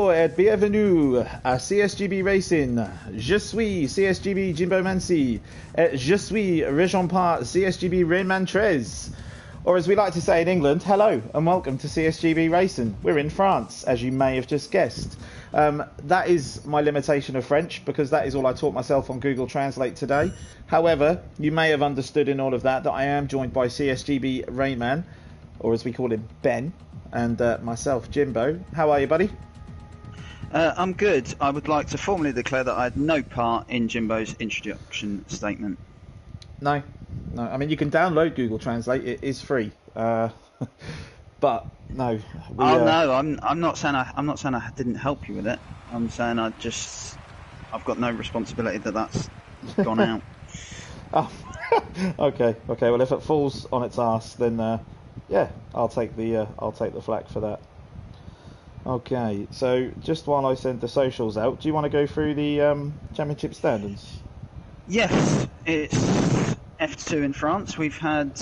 Et bienvenue à CSGB Racing. Je suis CSGB Jimbo Mancy. Et je suis Région Part CSGB Rainman 13. Or as we like to say in England, hello and welcome to CSGB Racing. We're in France, as you may have just guessed. That is my limitation of French, because that is all I taught myself on Google Translate today. However, you may have understood in all of that I am joined by CSGB Rayman, or as we call him, Ben, and myself, Jimbo. How are you, buddy? I'm good. I would like to formally declare that I had no part in Jimbo's introduction statement. No. I mean, you can download Google Translate. It is free. But no. No, I'm not saying I didn't help you with it. I'm saying I've got no responsibility that's gone out. Oh, okay. Well, if it falls on its arse, then yeah, I'll take the flak for that. Okay, so just while I send the socials out, do you want to go through the championship standings? Yes, it's F2 in France. We've had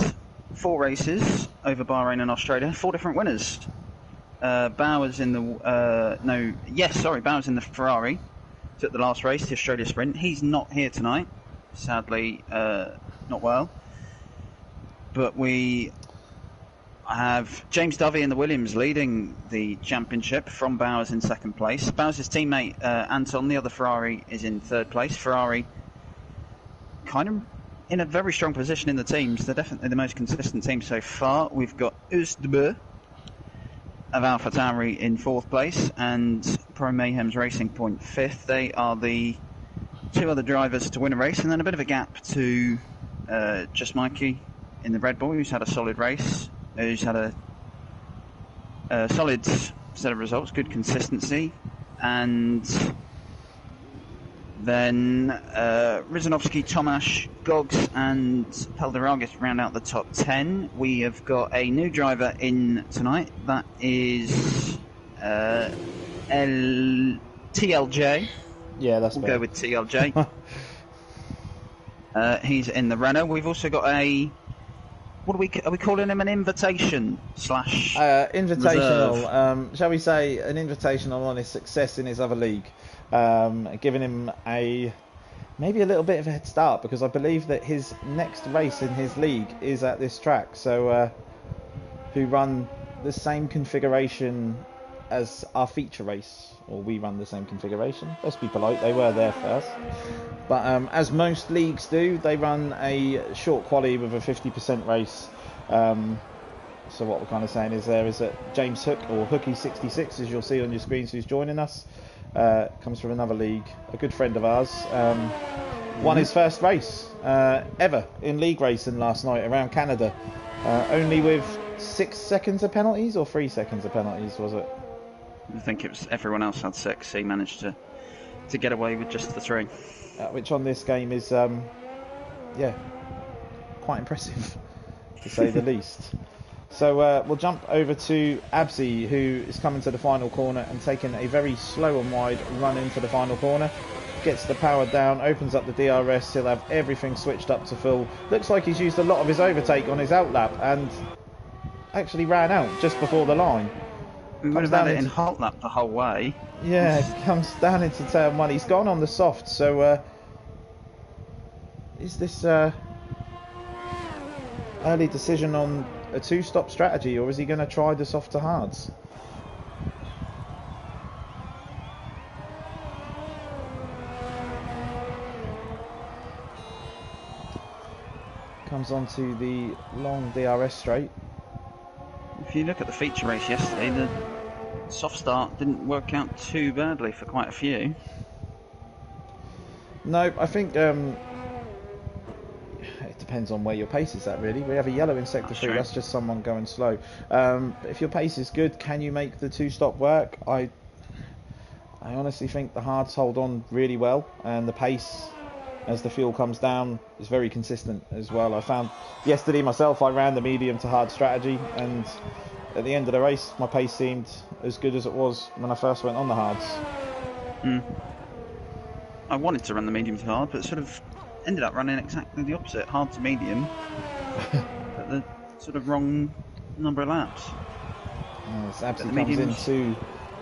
4 races over Bahrain and Australia, 4 different winners. Bowers in the Bowers in the Ferrari took the last race, the Australia Sprint. He's not here tonight, sadly, not well. But we have James Dovey in the Williams leading the championship from Bowers in second place. Bowers' teammate Anton, the other Ferrari, is in third place. Ferrari kind of in a very strong position in the teams. They're definitely the most consistent team so far. We've got Oostdebe of AlphaTauri in fourth place and Pro Mayhem's Racing Point fifth. They are the 2 other drivers to win a race, and then a bit of a gap to just Mikey in the Red Bull, who's had a solid race. Who's had a solid set of results, good consistency, and then Rizanovsky, Tomasz, Gogs and Pelderagis round out the top 10. We have got a new driver in tonight, that is TLJ. Yeah, that's we'll better. go with TLJ. He's in the Renault. We've also got a... are we calling him an invitation slash invitational? Shall we say an invitational on his success in his other league, giving him maybe a little bit of a head start, because I believe that his next race in his league is at this track. So who run the same configuration as our feature race, or we run the same configuration. Let's be polite, they were there first. But as most leagues do, they run a short quali with a 50% race. So what we're kind of saying is that James Hook, or Hooky66, as you'll see on your screens, who's joining us, comes from another league, a good friend of ours, won his first race ever in league racing last night around Canada, only with 6 seconds of penalties, or 3 seconds of penalties, was it? I think it was everyone else had 6. He managed to get away with just the 3. Which on this game is, yeah, quite impressive, to say the least. So we'll jump over to Abzi, who is coming to the final corner and taking a very slow and wide run into the final corner. Gets the power down, opens up the DRS, he'll have everything switched up to full. Looks like he's used a lot of his overtake on his outlap and actually ran out just before the line. We would have had it in hot lap the whole way. Yeah, comes down into turn 1. He's gone on the soft, so is this early decision on a 2-stop strategy, or is he going to try the soft to hards? Comes onto the long DRS straight. If you look at the feature race yesterday, the soft start didn't work out too badly for quite a few. No, I think it depends on where your pace is at, really. We have a yellow in sector 3, that's just someone going slow. If your pace is good, can you make the 2-stop work? I honestly think the hards hold on really well, and the pace, as the fuel comes down, is very consistent as well. I found yesterday myself, I ran the medium to hard strategy, and at the end of the race my pace seemed as good as it was when I first went on the hards. I wanted to run the medium to hard, but sort of ended up running exactly the opposite, hard to medium, at the sort of wrong number of laps. Absi comes into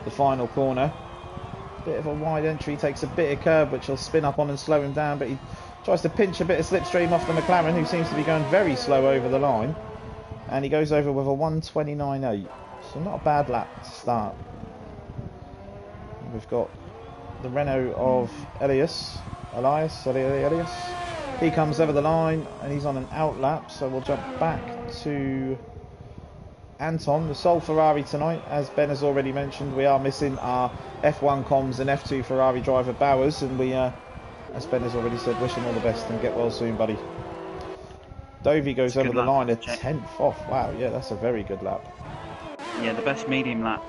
the final corner. Bit of a wide entry, takes a bit of curb which will spin up on and slow him down, but he tries to pinch a bit of slipstream off the McLaren, who seems to be going very slow over the line, and he goes over with a 1:29.8, so not a bad lap to start. We've got the Renault of Elias. He comes over the line and he's on an out lap, so we'll jump back to Anton, the sole Ferrari tonight. As Ben has already mentioned, we are missing our F1 comms and F2 Ferrari driver Bowers, and we, as Ben has already said, wish him all the best and get well soon, buddy. Dovey goes over the line at 10th off. Wow, yeah, that's a very good lap. Yeah, the best medium lap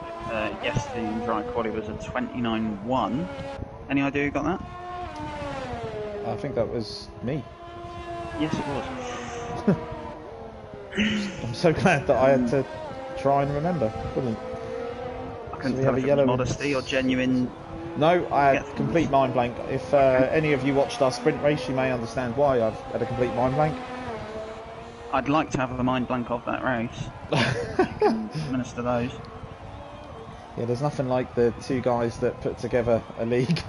yesterday in dry quali was a 29.1. Any idea who got that? I think that was me. Yes, it was. I'm so glad that I had to try and remember. Brilliant. I couldn't tell if it was modesty or genuine. No, I had complete mind blank. If any of you watched our sprint race, you may understand why I've had a complete mind blank. I'd like to have a mind blank of that race. You can administer those. Yeah, there's nothing like the two guys that put together a league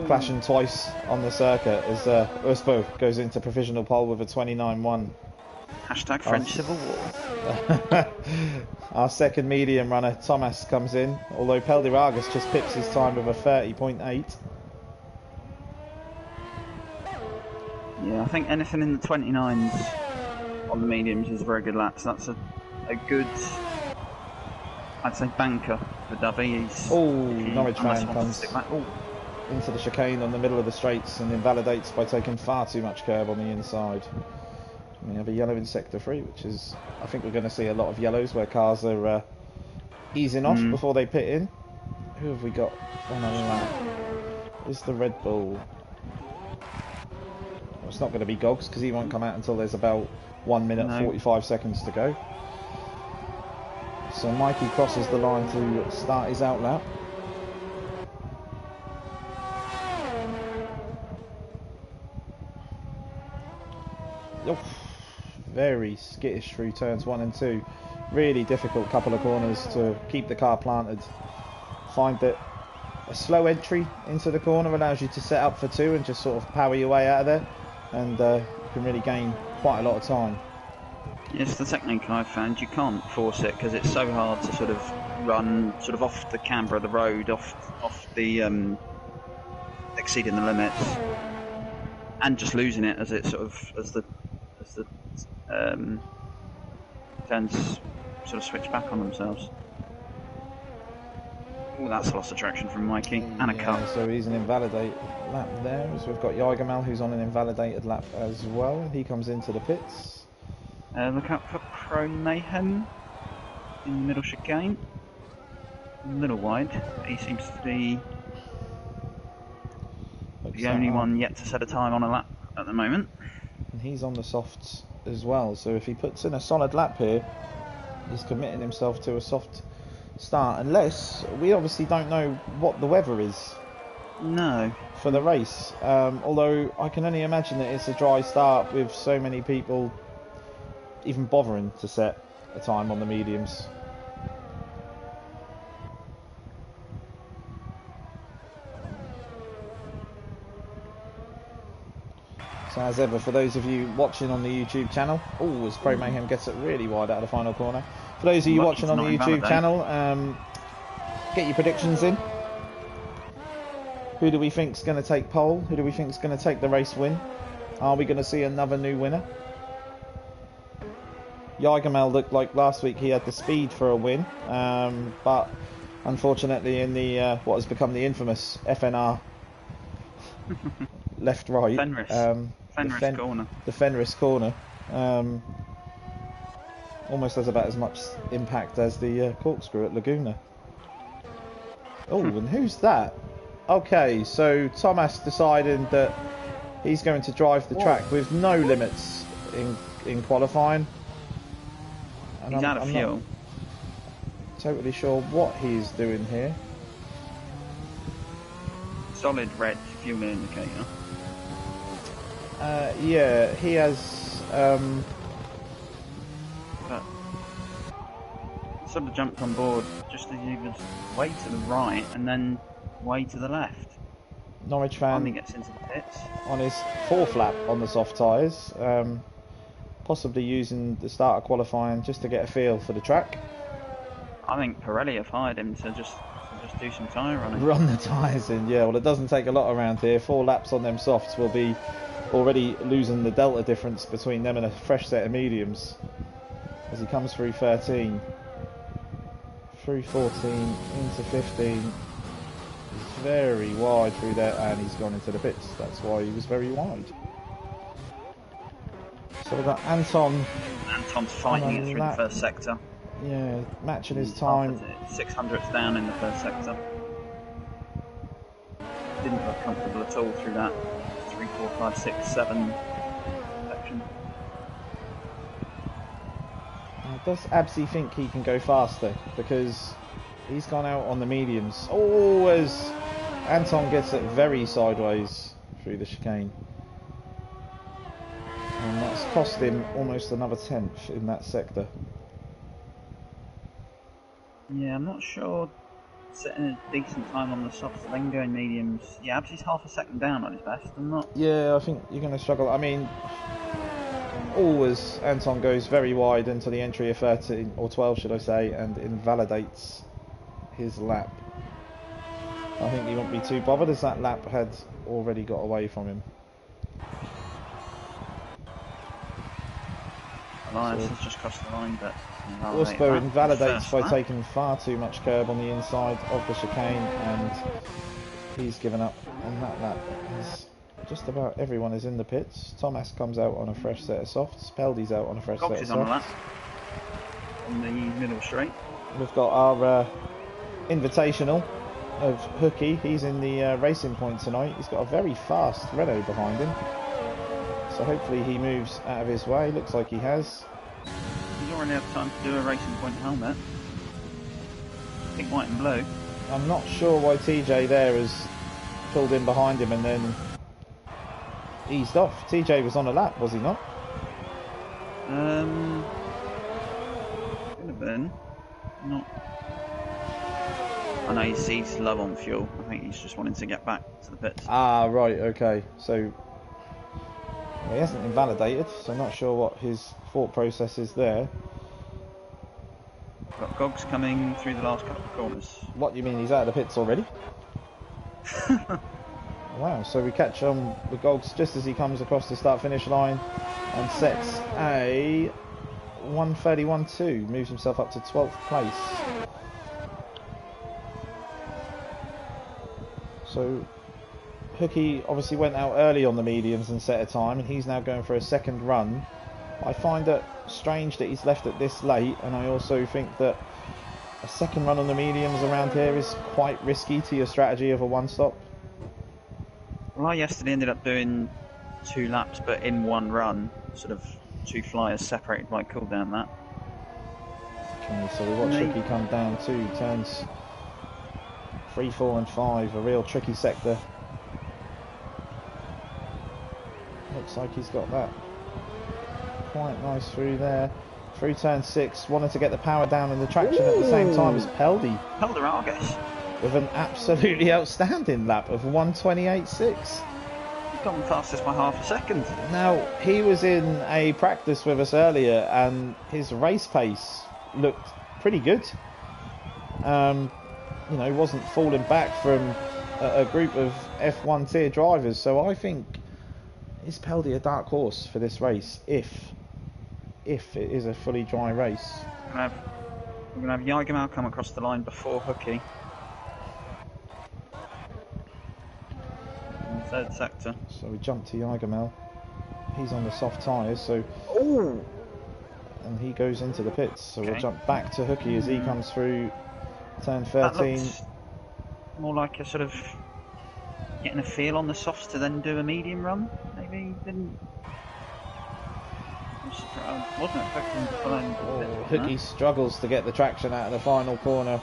clashing twice on the circuit as Uspo goes into provisional pole with a 29.1. Hashtag French Civil War. Our second medium runner, Thomas, comes in, although Pelderargus just pips his time with a 30.8. Yeah, I think anything in the 29s on the mediums is a very good lap. So that's a good, I'd say, banker for Dovey. Norwich fan comes into the chicane on the middle of the straights and invalidates by taking far too much curb on the inside. We have a yellow in sector 3, which is, I think we're going to see a lot of yellows where cars are easing off before they pit in. Who have we got on our lap? Is the Red Bull? Well, it's not going to be Gogs because he won't come out until there's about 1 minute 45 seconds to go. So Mikey crosses the line to start his out lap. Very skittish through turns 1 and 2. Really difficult couple of corners to keep the car planted. Find that a slow entry into the corner allows you to set up for 2 and just sort of power your way out of there, and you can really gain quite a lot of time. Yes, the technique I've found, you can't force it because it's so hard to sort of run sort of off the camber of the road, off the exceeding the limits, and just losing it as it sort of as the turns sort of switch back on themselves. Oh, that's a loss of traction from Mikey and a cut. So he's an invalidated lap there, as we've got Jagermal who's on an invalidated lap as well. He comes into the pits. Look out for Pro Mayhem in the middle chicane. A little wide. He seems to be the only one yet to set a time on a lap at the moment. And he's on the softs as well, so if he puts in a solid lap here, he's committing himself to a soft start, unless we obviously don't know what the weather is. No. For the race, although I can only imagine that it's a dry start with so many people even bothering to set a time on the mediums. So as ever, for those of you watching on the YouTube channel, as Pro Mayhem gets it really wide out of the final corner. For those of you watching on the YouTube channel, get your predictions in. Who do we think's going to take pole? Who do we think's going to take the race win? Are we going to see another new winner? Jagermal looked like last week he had the speed for a win, but unfortunately in the what has become the infamous FNR left-right Fenris corner. The Fenris corner almost has about as much impact as the corkscrew at Laguna. And who's that? Okay, so Thomas decided that he's going to drive the track with no limits in qualifying. And he's out of fuel. Not totally sure what he's doing here. Solid red fuel indicator. Yeah, he has. But sort of jumped on board just as he was way to the right, and then way to the left. Norwich Finally fan gets into the pits. on his 4th lap on the soft tyres, possibly using the start of qualifying just to get a feel for the track. I think Pirelli have hired him to just do some tyre running. Run the tyres in, yeah. Well, it doesn't take a lot around here. 4 laps on them softs will be already losing the delta difference between them and a fresh set of mediums. As he comes through 13, through 14, into 15. He's very wide through there, and he's gone into the pits. That's why he was very wide. So we've got Anton's fighting it through the first sector. Yeah, matching his time. 600ths down in the first sector. Didn't look comfortable at all through that 3, 4, 5, 6, 7 section. Does Absy think he can go faster? Because he's gone out on the mediums. Oh, as Anton gets it very sideways through the chicane. And that's cost him almost another 10th in that sector. Yeah, I'm not sure setting a decent time on the softs, then going mediums. Yeah, Absy's half a second down on his best. I'm not. Yeah, I think you're going to struggle. I mean, always Anton goes very wide into the entry of 13 or 12, should I say, and invalidates his lap. I think he won't be too bothered as that lap had already got away from him. Elias has just crossed the line, but Osbo invalidates by taking far too much curb on the inside of the chicane, and he's given up on that lap. As just about everyone is in the pits. Thomas comes out on a fresh set of softs. Peldy's out on a fresh set of softs. On a lap on the middle straight. We've got our invitational of Hooky. He's in the racing point tonight. He's got a very fast Renault behind him. So hopefully he moves out of his way. Looks like he has. He's already had time to do a racing point helmet. Pink, white and blue. I'm not sure why TJ there has pulled in behind him and then eased off. TJ was on a lap, was he not? Could have been. Not. I know he's low on fuel. I think he's just wanting to get back to the pits. Ah, right, okay. So well, he hasn't invalidated, so not sure what his thought process is there. Got Gogs coming through the last couple of corners. What do you mean, he's out of the pits already? Wow, so we catch with Gogs just as he comes across the start-finish line and sets a 1:31.2, moves himself up to 12th place. So Hooky obviously went out early on the mediums and set a time, and he's now going for a second run. I find it strange that he's left it this late, and I also think that a second run on the mediums around here is quite risky to your strategy of a one-stop. Well, I yesterday ended up doing 2 laps, but in one run, sort of 2 flyers separated by cooldown that. Okay, so we watch Hooky come down 2 turns 3, 4 and 5, a real tricky sector. Looks like he's got that quite nice through there. Through turn 6, wanted to get the power down and the traction at the same time as Peldy. Pelder Argus. With an absolutely outstanding lap of 1:28.6. He's gone fastest by half a second. Now, he was in a practice with us earlier and his race pace looked pretty good. You know, he wasn't falling back from a group of F1 tier drivers, so I think is Peldy a dark horse for this race if it is a fully dry race? We're going to have Jagermal come across the line before Hooky. In the third sector. So we jump to Jagermal. He's on the soft tyres, so... Ooh. And he goes into the pits, so we'll jump back to Hooky as he comes through turn 13. More like a sort of getting a feel on the softs to then do a medium run. Maybe he didn't. I wasn't expecting to find. Hooky struggles to get the traction out of the final corner.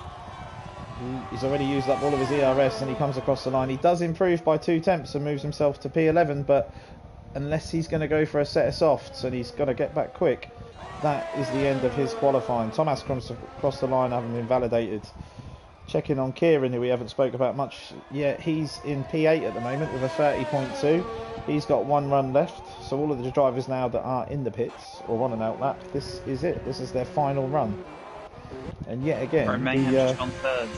He's already used up all of his ERS and he comes across the line. He does improve by 2 tenths and moves himself to P11, but unless he's going to go for a set of softs and he's got to get back quick, that is the end of his qualifying. Thomas comes across the line having been validated Checking on Kieran, who we haven't spoke about much yet. He's in P8 at the moment with a 30.2. He's got 1 run left. So all of the drivers now that are in the pits or on an outlap, this is it. This is their final run. And yet again, Mayhem's just gone third.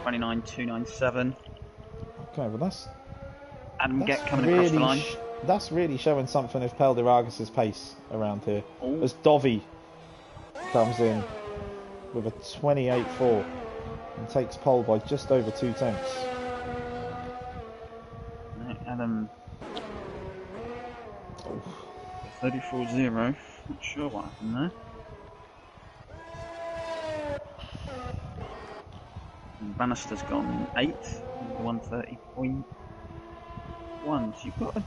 29.297. Okay, well that's Get coming across the line. That's really showing something of Pelderagis' pace around here. Ooh. As Dovi comes in with a 28.4 and takes pole by just over 2 tenths. Adam 34.0. Not sure what happened there. And Bannister's gone 8th, 130.1. So you've got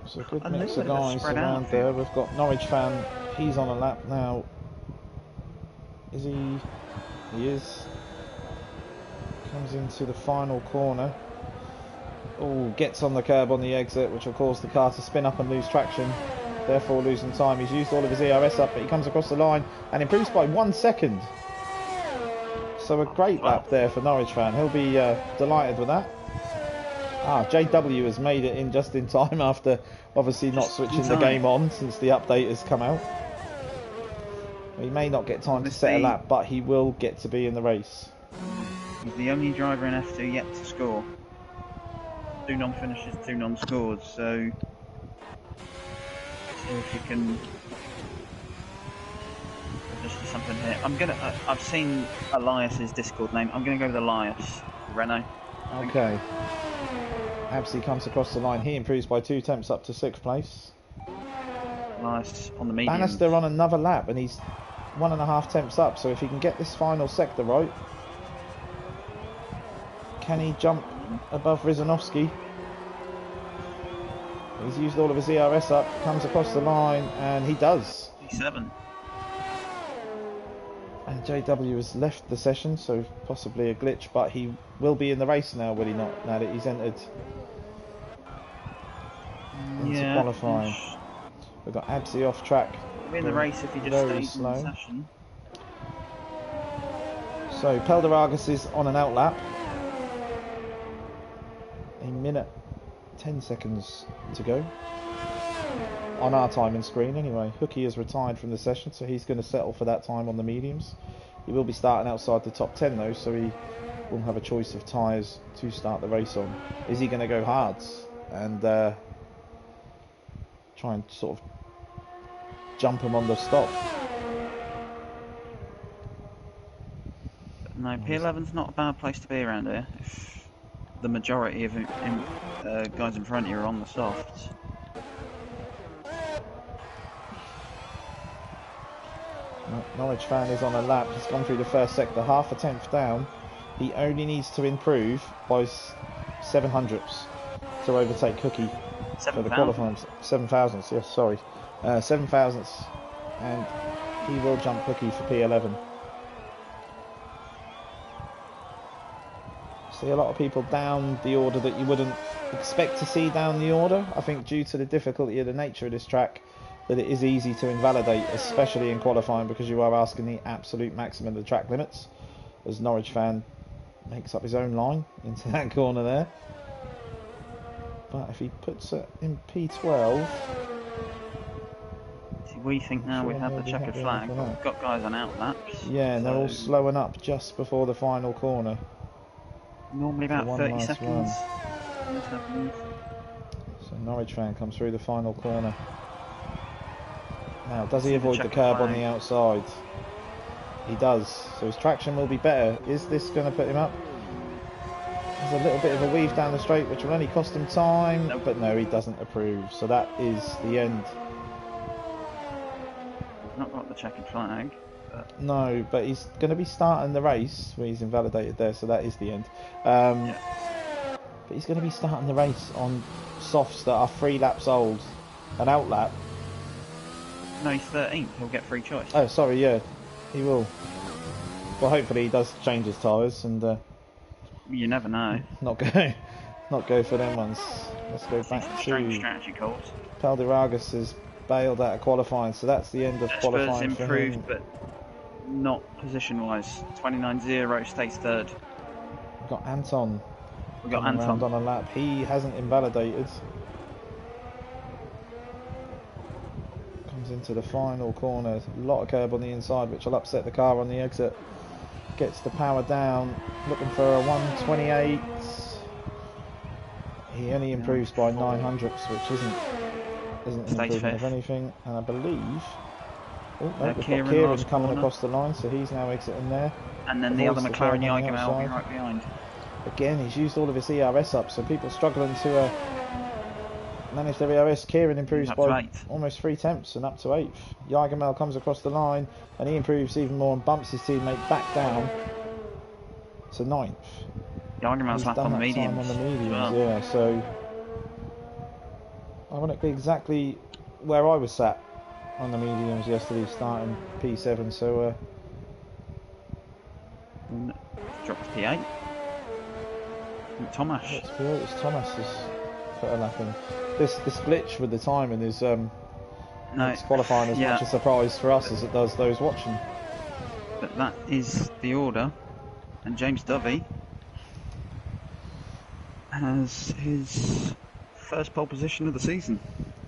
It's a good mix of guys around there. We've got Norwich fan. He's on a lap now. Is he? He is. Comes into the final corner. Oh, gets on the curb on the exit, which will cause the car to spin up and lose traction, therefore losing time. He's used all of his ERS up, but he comes across the line and improves by 1 second. So a great lap there for Norwich fan. He'll be delighted with that. JW has made it in just in time after obviously not switching the game on since the update has come out. He may not get time to set a lap, but he will get to be in the race. He's the only driver in F2 yet to score. 2 non-finishes, 2 non-scores, so see if you can just do something here. I've seen Elias's Discord name. I'm gonna go with Elias Renault. Okay. Absy comes across the line. He improves by 2 tenths up to 6th place. Elias on the medium. Bannister on another lap, and he's 1.5 tenths up. So if he can get this final sector right, can he jump above Rizanovsky? He's used all of his ERS up, comes across the line, and he does. P7. And JW has left the session, so possibly a glitch, but he will be in the race now, will he not? Now that he's entered into qualifying. We've got Absy off track. He'll be in the race if he just stays in the session. So Pelderagis is on an outlap. 1 minute 10 seconds to go on our timing screen anyway. Hookie has retired from the session, so he's going to settle for that time on the mediums. He will be starting outside the top 10 though, so he will have a choice of tyres to start the race on. Is he going to go hards and try and sort of jump him on the stop? No, P11's not a bad place to be around here. The majority of guys in front of you are on the softs. Norwich fan is on a lap. He's gone through the first sector, 1/2 tenth down. He only needs to improve by 7 hundredths to overtake Cookie for the qualifying. 7 thousandths, yes, sorry. 7 thousandths, and he will jump Cookie for P11. See a lot of people down the order that you wouldn't expect to see down the order. I think due to the difficulty of the nature of this track, that it is easy to invalidate, especially in qualifying, because you are asking the absolute maximum of the track limits. As Norwich fan makes up his own line into that corner there. But if he puts it in P12... We think now we have the checkered flag. We've got guys on outlaps. Yeah, and they're all slowing up just before the final corner. Normally about 30 seconds. So Norwich fan comes through the final corner. Now, does he avoid the curb on the outside? He does. So his traction will be better. Is this going to put him up? There's a little bit of a weave down the straight, which will only cost him time. Nope. But no, he doesn't approve. So that is the end. Not got the checkered flag. But... No, but he's going to be starting the race where he's invalidated there, so that is the end. But he's going to be starting the race on softs that are 3 laps old. An outlap. No, he's 13th. He'll get free choice. Oh, sorry, yeah, he will. Well, hopefully he does change his tyres and. You never know. Not go for them ones. Let's go back to strategy calls. Pelderagis has bailed out of qualifying, so that's the end of qualifying improved, for him. But not position-wise. 29.0 stays third. We've got Anton. We've got coming round Anton. on a lap. He hasn't invalidated. Comes into the final corner. A lot of curb on the inside, which will upset the car on the exit. Gets the power down. Looking for a 128. He only improves by 900ths, which isn't an improvement of anything. And I believe... Oh, no, we've got Kieran coming across the line, so he's now exiting there. And then the other McLaren Jaegermel will be right behind. Again, he's used all of his ERS up, so people struggling to manage their ERS. Kieran improves by almost 3 tenths and up to 8th. Jaegermel comes across the line, and he improves even more and bumps his teammate back down to 9th. Jaegermel's lap on the mediums. Well. Yeah, so ironically exactly where I was sat on the mediums yesterday, starting P7, so dropped to P8. Thomas. It's Thomas has put a lap in. This glitch with the timing is it's qualifying as much a surprise for us as it does those watching. But that is the order, and James Dovey has his first pole position of the season.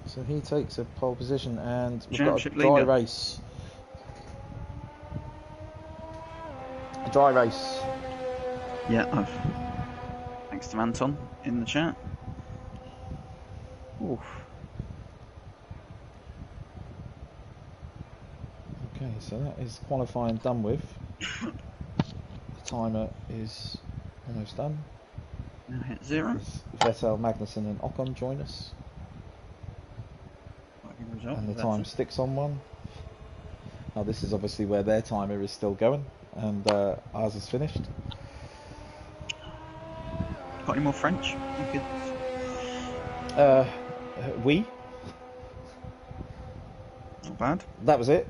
So he takes a pole position, and we've got a dry race. Yeah, thanks to Anton in the chat. Oof. Okay, so that is qualifying done with. The timer is almost done. Now hit 0. Vettel, Magnussen and Ocon join us. And the time sticks on 1. Now this is obviously where their timer is still going, and ours is finished. Got any more French? You could... Oui. Not bad. That was it.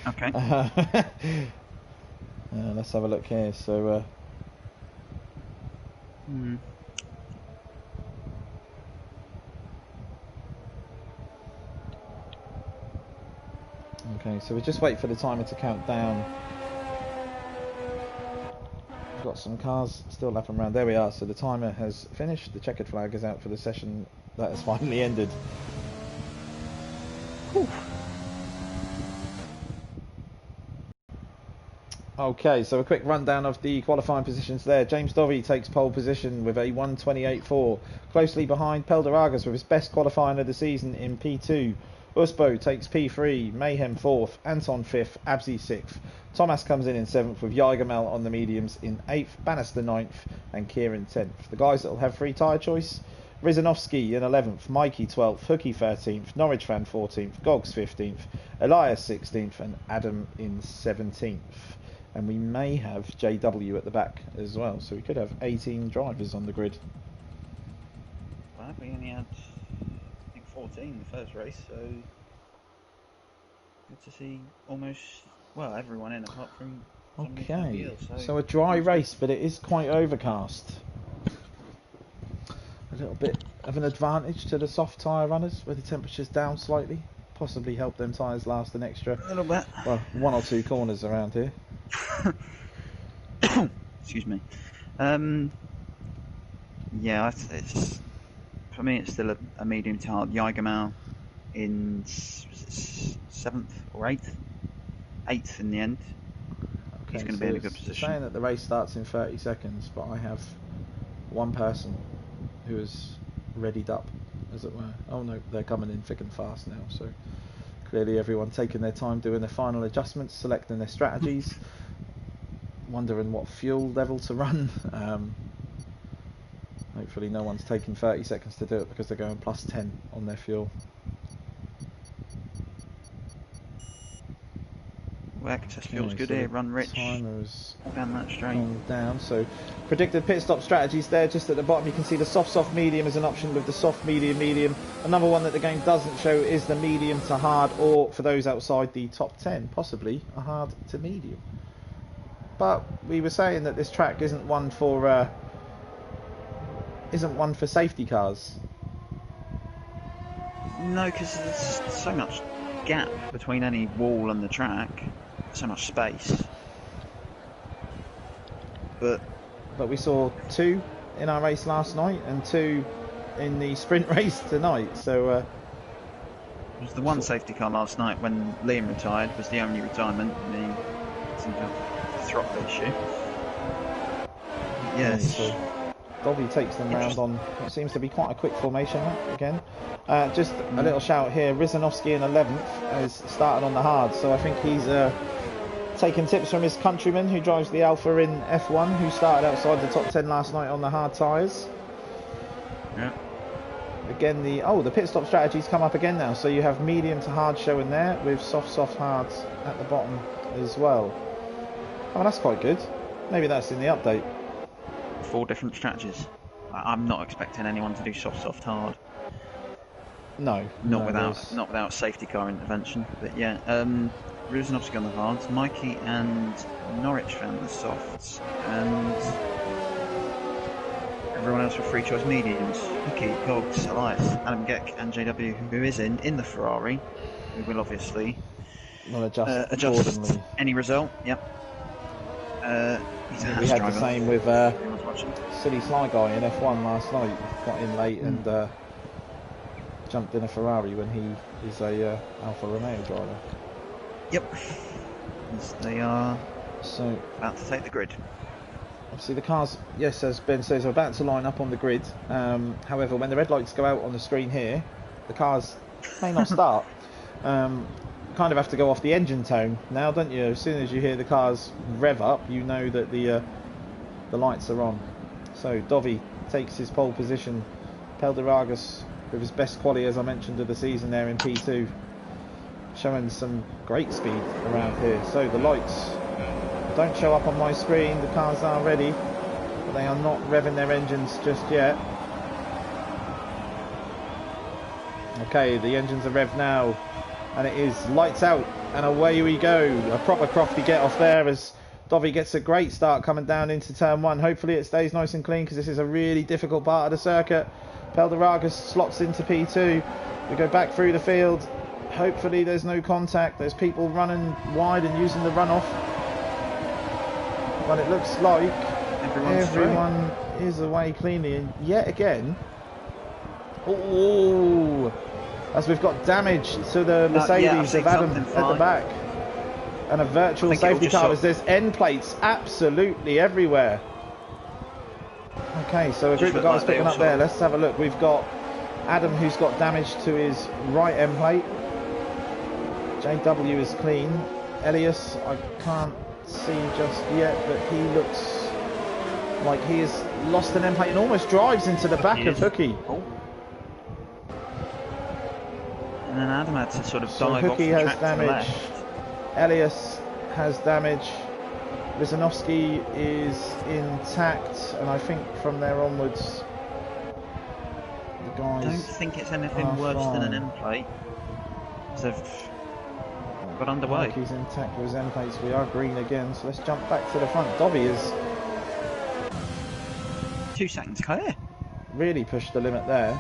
Okay. Let's have a look here. So... Okay, so we just wait for the timer to count down. We've got some cars still lapping around. There we are. So the timer has finished. The checkered flag is out for the session that has finally ended. Whew. Okay, so a quick rundown of the qualifying positions there. James Dovey takes pole position with a 128.4. Closely behind Peldaragas with his best qualifying of the season in P2. Usbo takes P3, Mayhem 4th, Anton 5th, Abzi 6th. Thomas comes in 7th with Jaegermel on the mediums in 8th, Bannister 9th and Kieran 10th. The guys that will have free tyre choice: Rizanovsky in 11th, Mikey 12th, Hookie 13th, Norwich Fan 14th, Gogs 15th, Elias 16th and Adam in 17th. And we may have JW at the back as well, so we could have 18 drivers on the grid. Well, we only had 14 the first race, so good to see everyone in apart from okay. So a dry race, but it is quite overcast. A little bit of an advantage to the soft tyre runners with the temperatures down slightly. Possibly help them tyres last an extra, a little bit. Well, 1 or 2 corners around here. Excuse me. Yeah, it's for me, it's still a medium to hard. Jaegermel in 7th or 8th? 8th in the end. Okay, he's going to be in a good position. Saying that the race starts in 30 seconds, but I have one person who is readied up, as it were. Oh no, they're coming in thick and fast now, so clearly everyone taking their time doing their final adjustments, selecting their strategies, wondering what fuel level to run. Hopefully no one's taking 30 seconds to do it because they're going plus 10 on their fuel. Work just feels good here, run rich. Timers down that straight. Down. So predicted pit stop strategies there. Just at the bottom you can see the soft medium as an option with the soft medium. Another one that the game doesn't show is the medium to hard, or for those outside the top 10, possibly a hard to medium. But we were saying that this track isn't one for safety cars. No, because there's so much gap between any wall and the track. so much space. But we saw 2 in our race last night and 2 in the sprint race tonight. So it was the one safety car last night when Liam retired, was the only retirement, and he seemed to have a throttle issue. Yes. So Dobby takes them round on what seems to be quite a quick formation again. Just a little shout here, Rizanovsky in 11th has started on the hard, so I think he's taking tips from his countryman who drives the Alpha in F1, who started outside the top 10 last night on the hard tyres. Yeah. Again, the pit stop strategy's come up again now, so you have medium to hard showing there with soft hards at the bottom as well. Oh, that's quite good. Maybe that's in the update. 4 different strategies. I'm not expecting anyone to do soft hard. No, not without safety car intervention. But yeah, Ruzanovsky on the hards, Mikey and Norwich found the softs, and everyone else with free choice mediums. Mickey, Cogs, Elias, Adam Geck, and JW, who is in the Ferrari, who will obviously adjust any result. Yep. We had the same with Silly Sly Guy in F1 last night. Got in late and jumped in a Ferrari when he is a Alfa Romeo driver. Yep. As they are so about to take the grid. Obviously the cars, yes, as Ben says, are about to line up on the grid. However, when the red lights go out on the screen here, the cars may not start. Kind of have to go off the engine tone now, don't you? As soon as you hear the cars rev up, you know that the lights are on. So Dovi takes his pole position. Pelderagus with his best quality, as I mentioned, of the season there in P2, showing some great speed around here. So the lights don't show up on my screen. The cars are ready, but they are not revving their engines just yet. Okay, the engines are revved now, and it is lights out, and away we go. A proper crofty get off there as Dovi gets a great start coming down into turn 1. Hopefully it stays nice and clean, because this is a really difficult part of the circuit. Pelderagus slots into P2. We go back through the field. Hopefully there's no contact. There's people running wide and using the runoff. But it looks like everyone is away cleanly. And yet again, as we've got damage to the Mercedes of Adam at the back. And a virtual safety car as there's end plates absolutely everywhere. Okay, so a group of guys picking up there. Let's have a look. We've got Adam, who's got damage to his right end plate. JW is clean. Elias, I can't see just yet, but he looks like he has lost an end plate and almost drives into the back of Hookie. Oh. And then Adam had to sort of dive off the Hookie track has damage. Elias has damage. Rizanovsky is intact, and I think from there onwards, the guys. I don't think it's anything worse than an end plate. They've got underway. He's intact with his end plates. We are green again, so let's jump back to the front. Dobby is 2 seconds clear. Really pushed the limit there.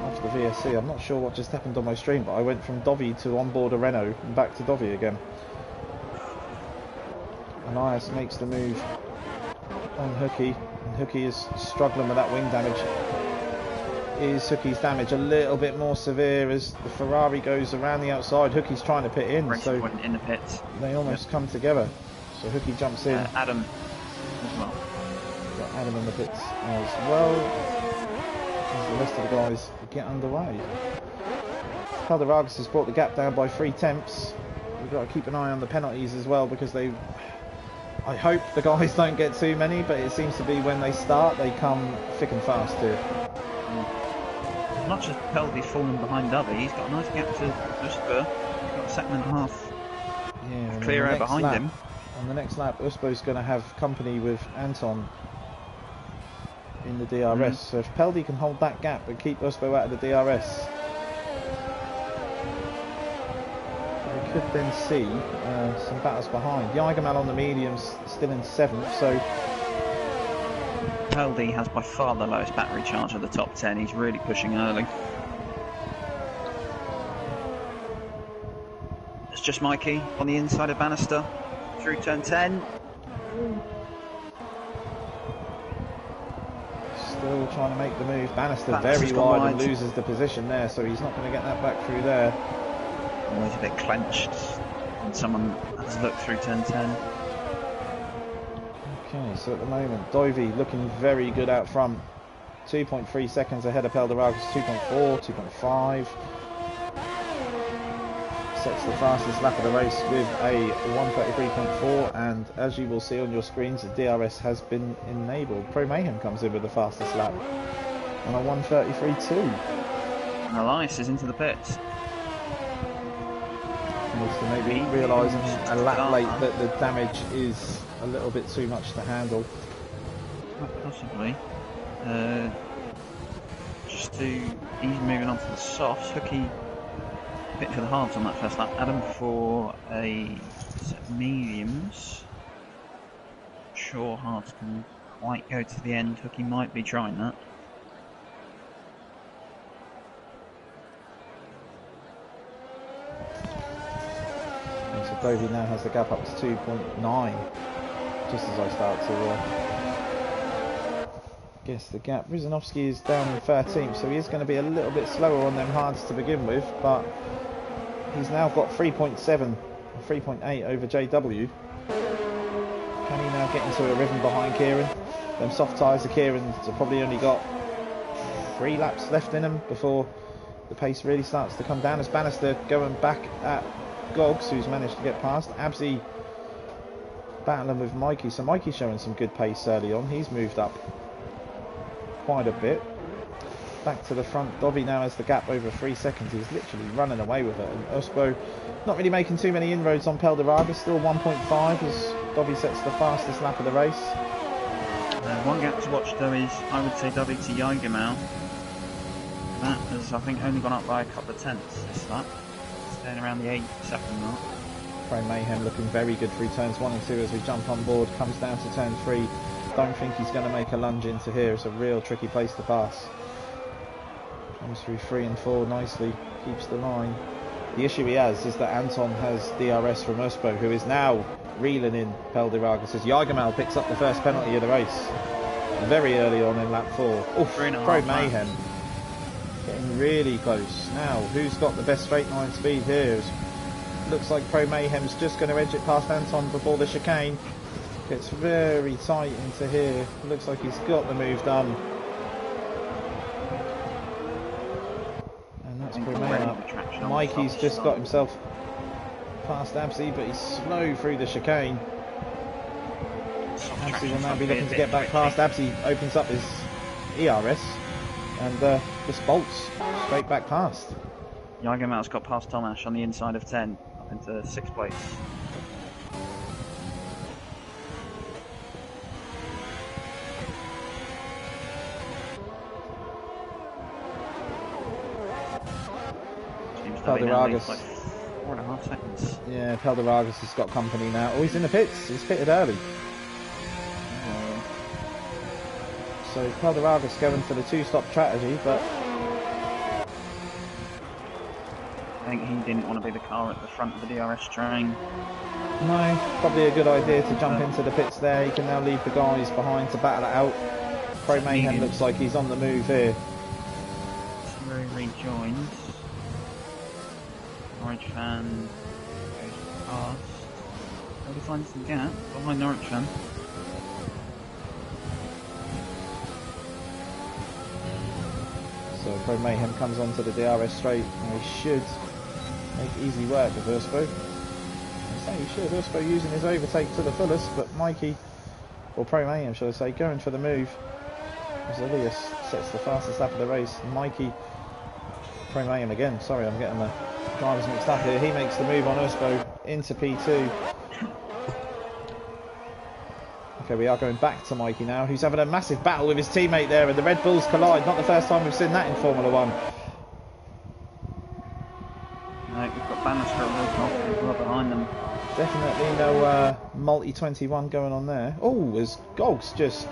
Off the VSC. I'm not sure what just happened on my stream, but I went from Dobby to onboard a Renault and back to Dobby again. Elias makes the move on Hookie, and Hookie is struggling with that wing damage. Is Hookie's damage a little bit more severe as the Ferrari goes around the outside? Hookie's trying to pit in, so in the pits. They almost come together. So Hookie jumps in. Adam as well. Got Adam in the pits as well. As the rest of the guys get underway. Pelderagus has brought the gap down by 3 tenths. We've got to keep an eye on the penalties as well, because I hope the guys don't get too many, but it seems to be when they start, they come thick and fast here. As much as Peldy's fallen behind Dovey, he's got a nice gap to Usper. He's got a second and a half clear out behind him. On the next lap, Uspo's going to have company with Anton in the DRS. So if Peldy can hold that gap and keep Uspo out of the DRS, we could then see some battles behind. Jagermal on the mediums still in 7th, so Peldy has by far the lowest battery charge of the top 10. He's really pushing early. just Mikey on the inside of Bannister through turn 10. Still trying to make the move. Bannister Bannister's very wide and loses the position there, so he's not going to get that back through there. Always a bit clenched when someone has looked through turn 10. Okay, so at the moment, Dovey looking very good out front. 2.3 seconds ahead of Pelderagos, 2.4, 2.5. Sets the fastest lap of the race with a 1:33.4, and as you will see on your screens, the DRS has been enabled. Pro Mayhem comes in with the fastest lap on a 1:33.2. And Elias is into the pits. Maybe realising a lap late that the damage is a little bit too much to handle. Quite possibly. He's moving on to the softs. Hooky bit for the hards on that first lap. Adam for a set of mediums. Sure, hards can quite go to the end. Hooky might be trying that. And so Dovey now has the gap up to 2.9, just as I start to guess the gap. Rizanovsky is down in 13th, so he is going to be a little bit slower on them hards to begin with, but he's now got 3.7, 3.8 over JW. Can he now get into a rhythm behind Kieran? Them soft tyres of Kieran's have probably only got 3 laps left in them before the pace really starts to come down, as Bannister going back at Goggs, who's managed to get past. Absy battling with Mikey, so Mikey's showing some good pace early on. He's moved up quite a bit. Back to the front, Dobby now has the gap over 3 seconds. He's literally running away with it, and Usbo not really making too many inroads on Pelderagos, still 1.5 as Dobby sets the fastest lap of the race. One gap to watch though is, I would say, Dobby to Jagermau. That has, I think, only gone up by a couple of tenths this lap, staying around the 8-second mark. Pro Mayhem looking very good through turns 1 and 2 as we jump on board. Comes down to turn 3. Don't think he's going to make a lunge into here. It's a real tricky place to pass. Comes through 3 and 4 nicely. Keeps the line. The issue he has is that Anton has DRS from Usbo, who is now reeling in Pelderagos as Jagermau picks up the first penalty of the race very early on in lap 4. Oof, Pro Mayhem getting really close. Now, who's got the best straight line speed here? Looks like Pro Mayhem's just going to edge it past Anton before the chicane. Gets very tight into here. Looks like he's got the move done. And that's Pro Mayhem. Mikey's just got himself past Absy, but he's slow through the chicane. Absy will now be looking to get back past. Absy opens up his ERS and just bolts straight back past. Jagermau's got past Tomasz on the inside of 10, up into 6th place. Pelderagos. Like 4.5 seconds. Yeah, Pelderagos has got company now. Oh, he's in the pits. He's pitted early. So Pelderagos going for the 2-stop strategy, but I think he didn't want to be the car at the front of the DRS train. no, probably a good idea to jump into the pits there. He can now leave the guys behind to battle it out. Pro Mayhem looks like he's on the move here. Zero rejoins. Norwich fan goes past. He finds the gap behind Norwich fan. So Pro Mayhem comes onto the DRS straight, and he should make easy work of Usbo. I say he should. Usbo using his overtake to the fullest, but Mikey, or Pro Mayhem should I say, going for the move. As Elias sets the fastest lap of the race. Mikey, Pro Mayhem again. Sorry, I'm getting the drivers mixed up here. He makes the move on Usbo into P2. Okay, we are going back to Mikey now, who's having a massive battle with his teammate there, and the Red Bulls collide. Not the first time we've seen that in Formula 1. No, we've got Bannister and Wilcock behind them. Definitely no multi-21 going on there. Oh, as Goggs just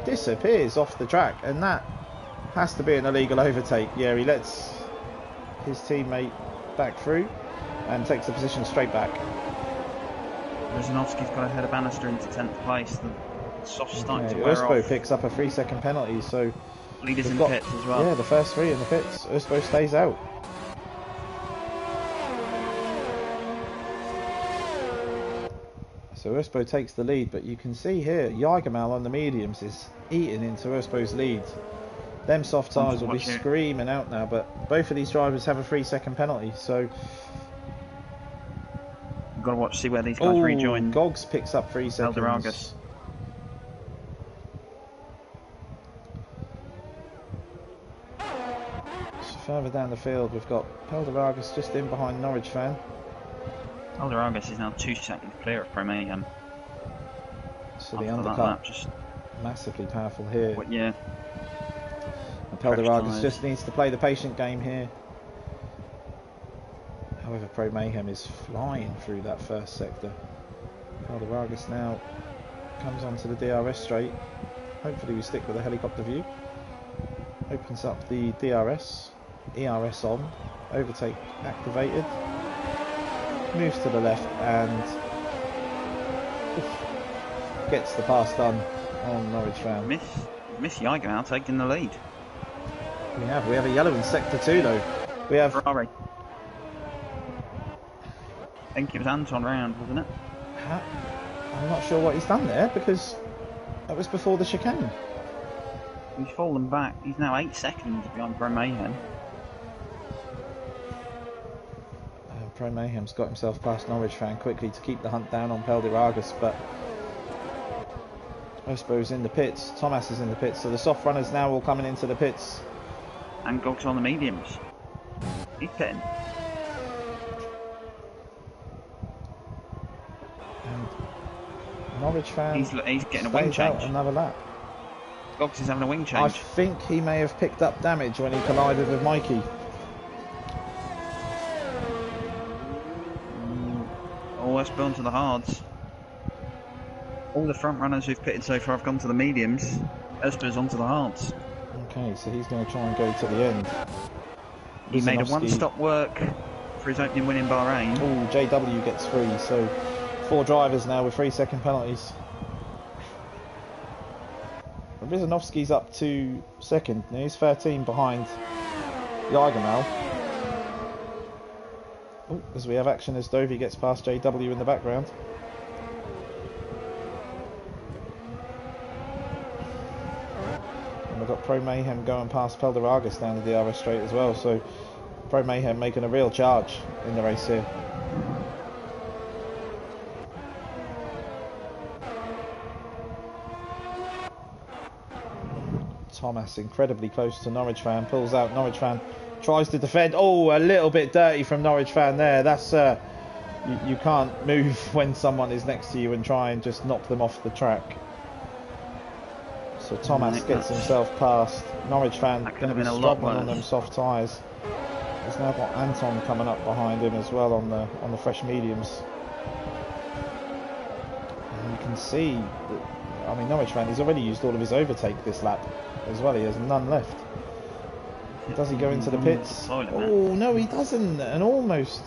disappears off the track, and that has to be an illegal overtake. Yeah, he lets his teammate back through. and takes the position straight back. Ryzanovsky's got ahead of Bannister into 10th place. The soft's starting to wear Uspo off. picks up a 3-second penalty, so Leaders in the pits as well. Yeah, the first 3 in the pits. Uspo stays out. So Uspo takes the lead, but you can see here Jagermal on the mediums is eating into Uspo's lead. Them soft tyres will be screaming out now, but both of these drivers have a 3-second penalty, so you've got to watch, see where these guys rejoin. Goggs picks up 3 seconds. Pelder-Argus. So further down the field, we've got Pelder-Argus just in behind Norwich fan. Pelder-Argus is now 2 seconds clear of Pro Mayhem. So the undercut just massively powerful here. Yeah. And Pelder-Argus just needs to play the patient game here. However, Pro Mayhem is flying through that first sector. Pelder-Argus now comes onto the DRS straight. Hopefully we stick with the helicopter view. Opens up the DRS. ERS on. Overtake activated. Moves to the left and gets the pass done on Norwich fan. Miss Jagermal taking the lead. We have a yellow in sector 2 though. We have Ferrari. I think it was Anton round, wasn't it? I'm not sure what he's done there because that was before the chicane. He's fallen back. He's now 8 seconds behind Pro Mayhem. Pro Mayhem's got himself past Norwich fan quickly to keep the hunt down on Pelder-Argus, but Uspo's in the pits, Thomas is in the pits, so the soft runners now all coming into the pits. And Goggs on the mediums. He's pitting. And Norwich fan he's getting a wing change. Another lap. Goggs is having a wing change. I think he may have picked up damage when he collided with Mikey. Uspo onto the hards. All the front runners who've pitted so far have gone to the mediums. Uspo's onto the hards. Okay, so he's going to try and go to the end. He made a one-stop work for his opening win in Bahrain. Oh, JW gets 3, so 4 drivers now with 3-second penalties. Ryzanovsky's up to second. Now he's 13 behind Jagermal. Oh, as we have action as Dovey gets past JW in the background. And we've got Pro Mayhem going past Pelder-Argus down the DRS straight as well, so Pro Mayhem making a real charge in the race here. Thomas incredibly close to Norwich fan, pulls out. Norwich fan tries to defend. Oh, a little bit dirty from Norwich fan there. That's you can't move when someone is next to you and try and just knock them off the track. So Thomas gets himself past. Norwich fan going to be struggling on them soft tyres. He's now got Anton coming up behind him as well on the fresh mediums. And you can see that, I mean, Norwich fan, he's already used all of his overtake this lap as well. He has none left. Does he go into the pits? Oh, no, he doesn't. And almost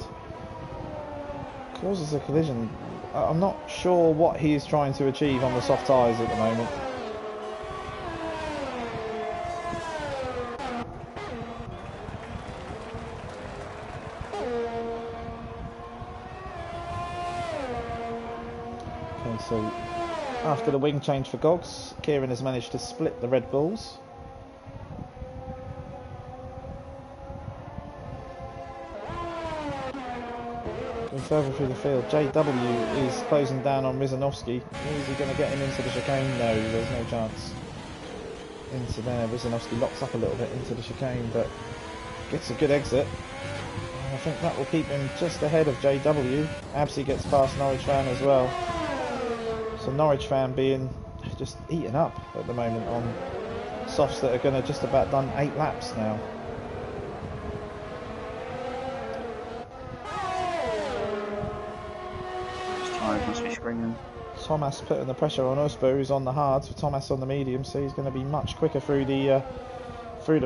causes a collision. I'm not sure what he is trying to achieve on the soft tyres at the moment. Okay, so after the wing change for Goggs, Kieran has managed to split the Red Bulls. Further through the field, JW is closing down on Ryzanovsky. Is he going to get him into the chicane? No, there's no chance. Into there, Ryzanovsky locks up a little bit into the chicane, but gets a good exit. And I think that will keep him just ahead of JW. Absy gets past Norwich fan as well. So Norwich fan being just eaten up at the moment on softs that are going to just about done 8 laps now. Must be screaming. Thomas putting the pressure on Uspo, who's on the hards, with Thomas on the medium, so he's going to be much quicker through the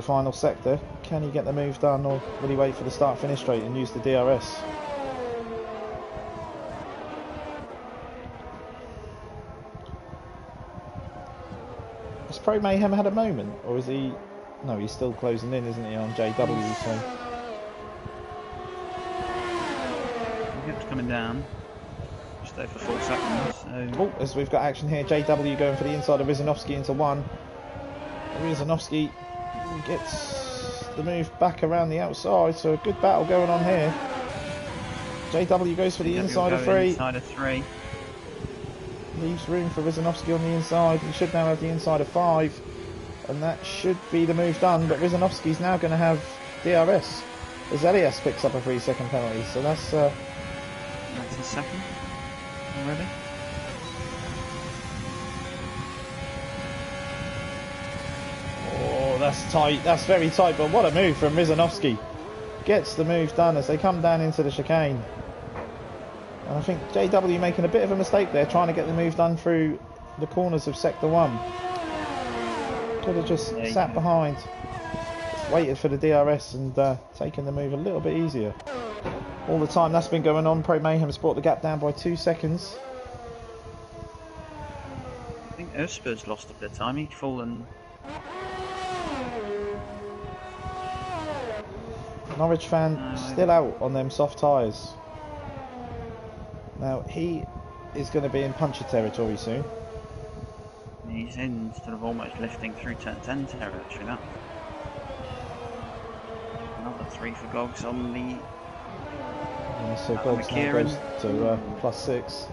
final sector. Can he get the move done, or will he wait for the start-finish straight and use the DRS? Pro Mayhem had a moment, or is he? No, he's still closing in, isn't he, on JW? So It's coming down. Just there for 4 seconds. So... oh, as we've got action here, JW going for the inside of Rizanovsky into one. Rizanovsky gets the move back around the outside, so a good battle going on here. JW goes for the inside of three. Inside of 3. Leaves room for Rizanovsky on the inside. He should now have the inside of 5. And that should be the move done. But Rizanovsky's now going to have DRS. As Elias picks up a 3-second penalty. So that's a second already. Oh, that's tight. That's very tight. But what a move from Rizanovsky. Gets the move done as they come down into the chicane. And I think JW making a bit of a mistake there, trying to get the move done through the corners of Sector 1. Could have just sat behind, just waited for the DRS and taken the move a little bit easier. All the time that's been going on, Pro Mayhem's brought the gap down by 2 seconds. I think Ursper's lost a bit of time, he'd fallen. Norwich fan still out on them soft tyres. Now he is going to be in puncher territory soon. He's in sort of almost lifting through turn 10 territory now. Another 3 for Gogs on the... Yeah, so Gogs now goes to +6.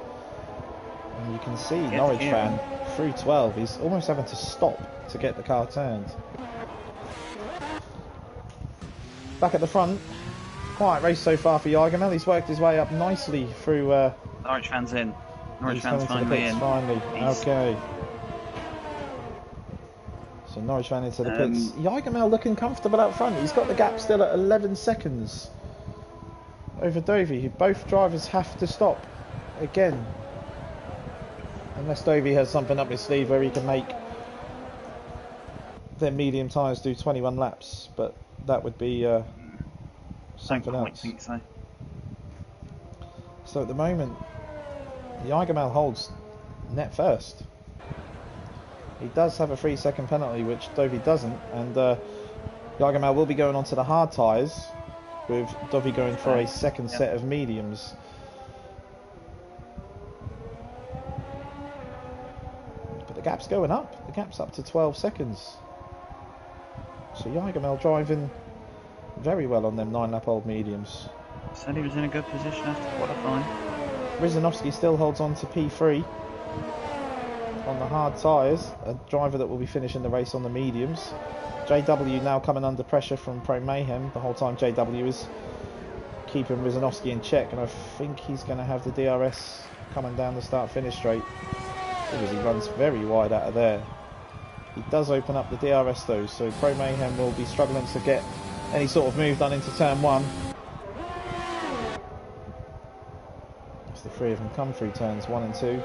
And you can see Norwich fan through 12. He's almost having to stop to get the car turned. Back at the front. Quiet race so far for Yargamel. He's worked his way up nicely through... Norwich fans in. Norwich fans finally in. Okay. So Norwich fan into the pits. Yargamel looking comfortable out front. He's got the gap still at 11 seconds over Dovey. Both drivers have to stop again. Unless Dovey has something up his sleeve where he can make their medium tyres do 21 laps. But that would be something else. I think so. So at the moment, Yargamel holds net first. He does have a 3-second penalty, which Dovey doesn't, and Yargamel will be going on to the hard tyres, with Dovey going for a second set of mediums. But the gap's going up. The gap's up to 12 seconds. So Yargamel driving very well on them 9-lap-old mediums. Said he was in a good position after qualifying. Rizanovsky still holds on to P3 on the hard tyres, a driver that will be finishing the race on the mediums. JW now coming under pressure from Pro Mayhem. The whole time JW is keeping Rizanovsky in check, and I think he's going to have the DRS coming down the start-finish straight because he runs very wide out of there. He does open up the DRS though, so Pro Mayhem will be struggling to get any sort of move done into turn 1. The 3 of them come through turns 1 and 2.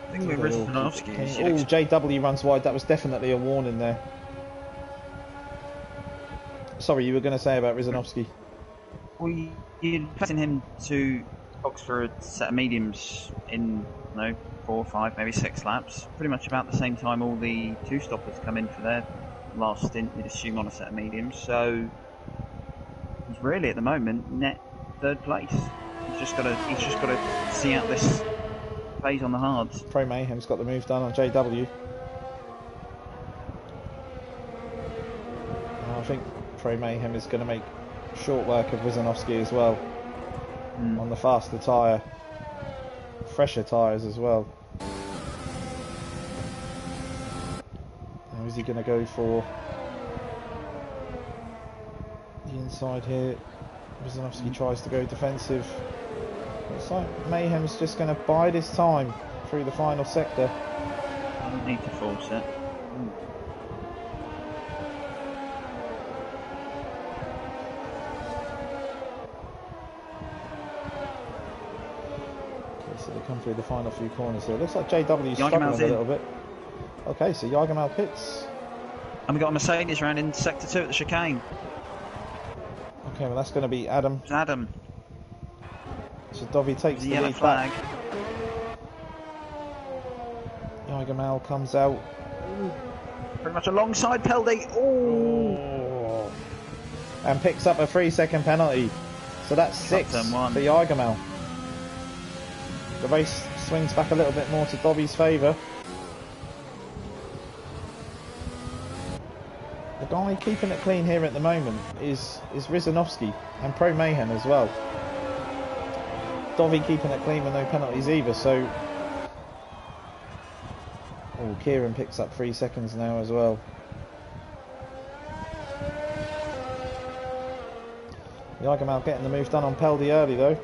I think we've Rizanovsky. Oh, JW runs wide. That was definitely a warning there. Sorry, you were going to say about Rizanovsky. Well, you're passing him to box for a set of mediums in, 4, 5, maybe 6 laps. Pretty much about the same time all the 2-stoppers come in for their last stint, you'd assume, on a set of mediums. So he's really at the moment net 3rd place. He's just got to see out this phase on the hards. Pro Mayhem's got the move done on JW. I think Pro Mayhem is going to make short work of Rizanovsky as well on the faster tyre, fresher tyres as well. Now is he going to go for the inside here? Rizanovsky tries to go defensive. Looks like Mayhem's just going to bide his time through the final sector. I don't need to force it. Okay, so they come through the final few corners here. It looks like JW's struggling a little bit. Okay, so Yargamel pits. And we got a Mercedes round in sector 2 at the chicane. Okay, well that's going to be Adam. It's Adam. So Dovey takes the yellow lead flag. back. Yargamel comes out Pretty much alongside Peldy. Oh. And picks up a 3-second penalty. So that's 6 for Jagermel. The race swings back a little bit more to Dobby's favour. The guy keeping it clean here at the moment is Rizanovsky and Pro Mayhem as well. Dobby keeping it clean with no penalties either, so... Oh, Kieran picks up 3 seconds now as well. Jagermel getting the move done on Peldy early though.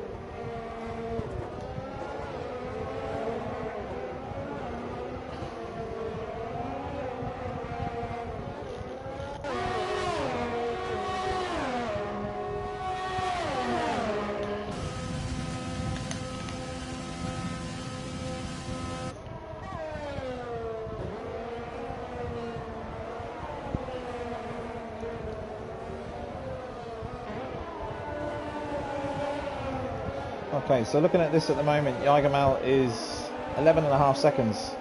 Okay, so looking at this at the moment, Jagermel is 11.5 seconds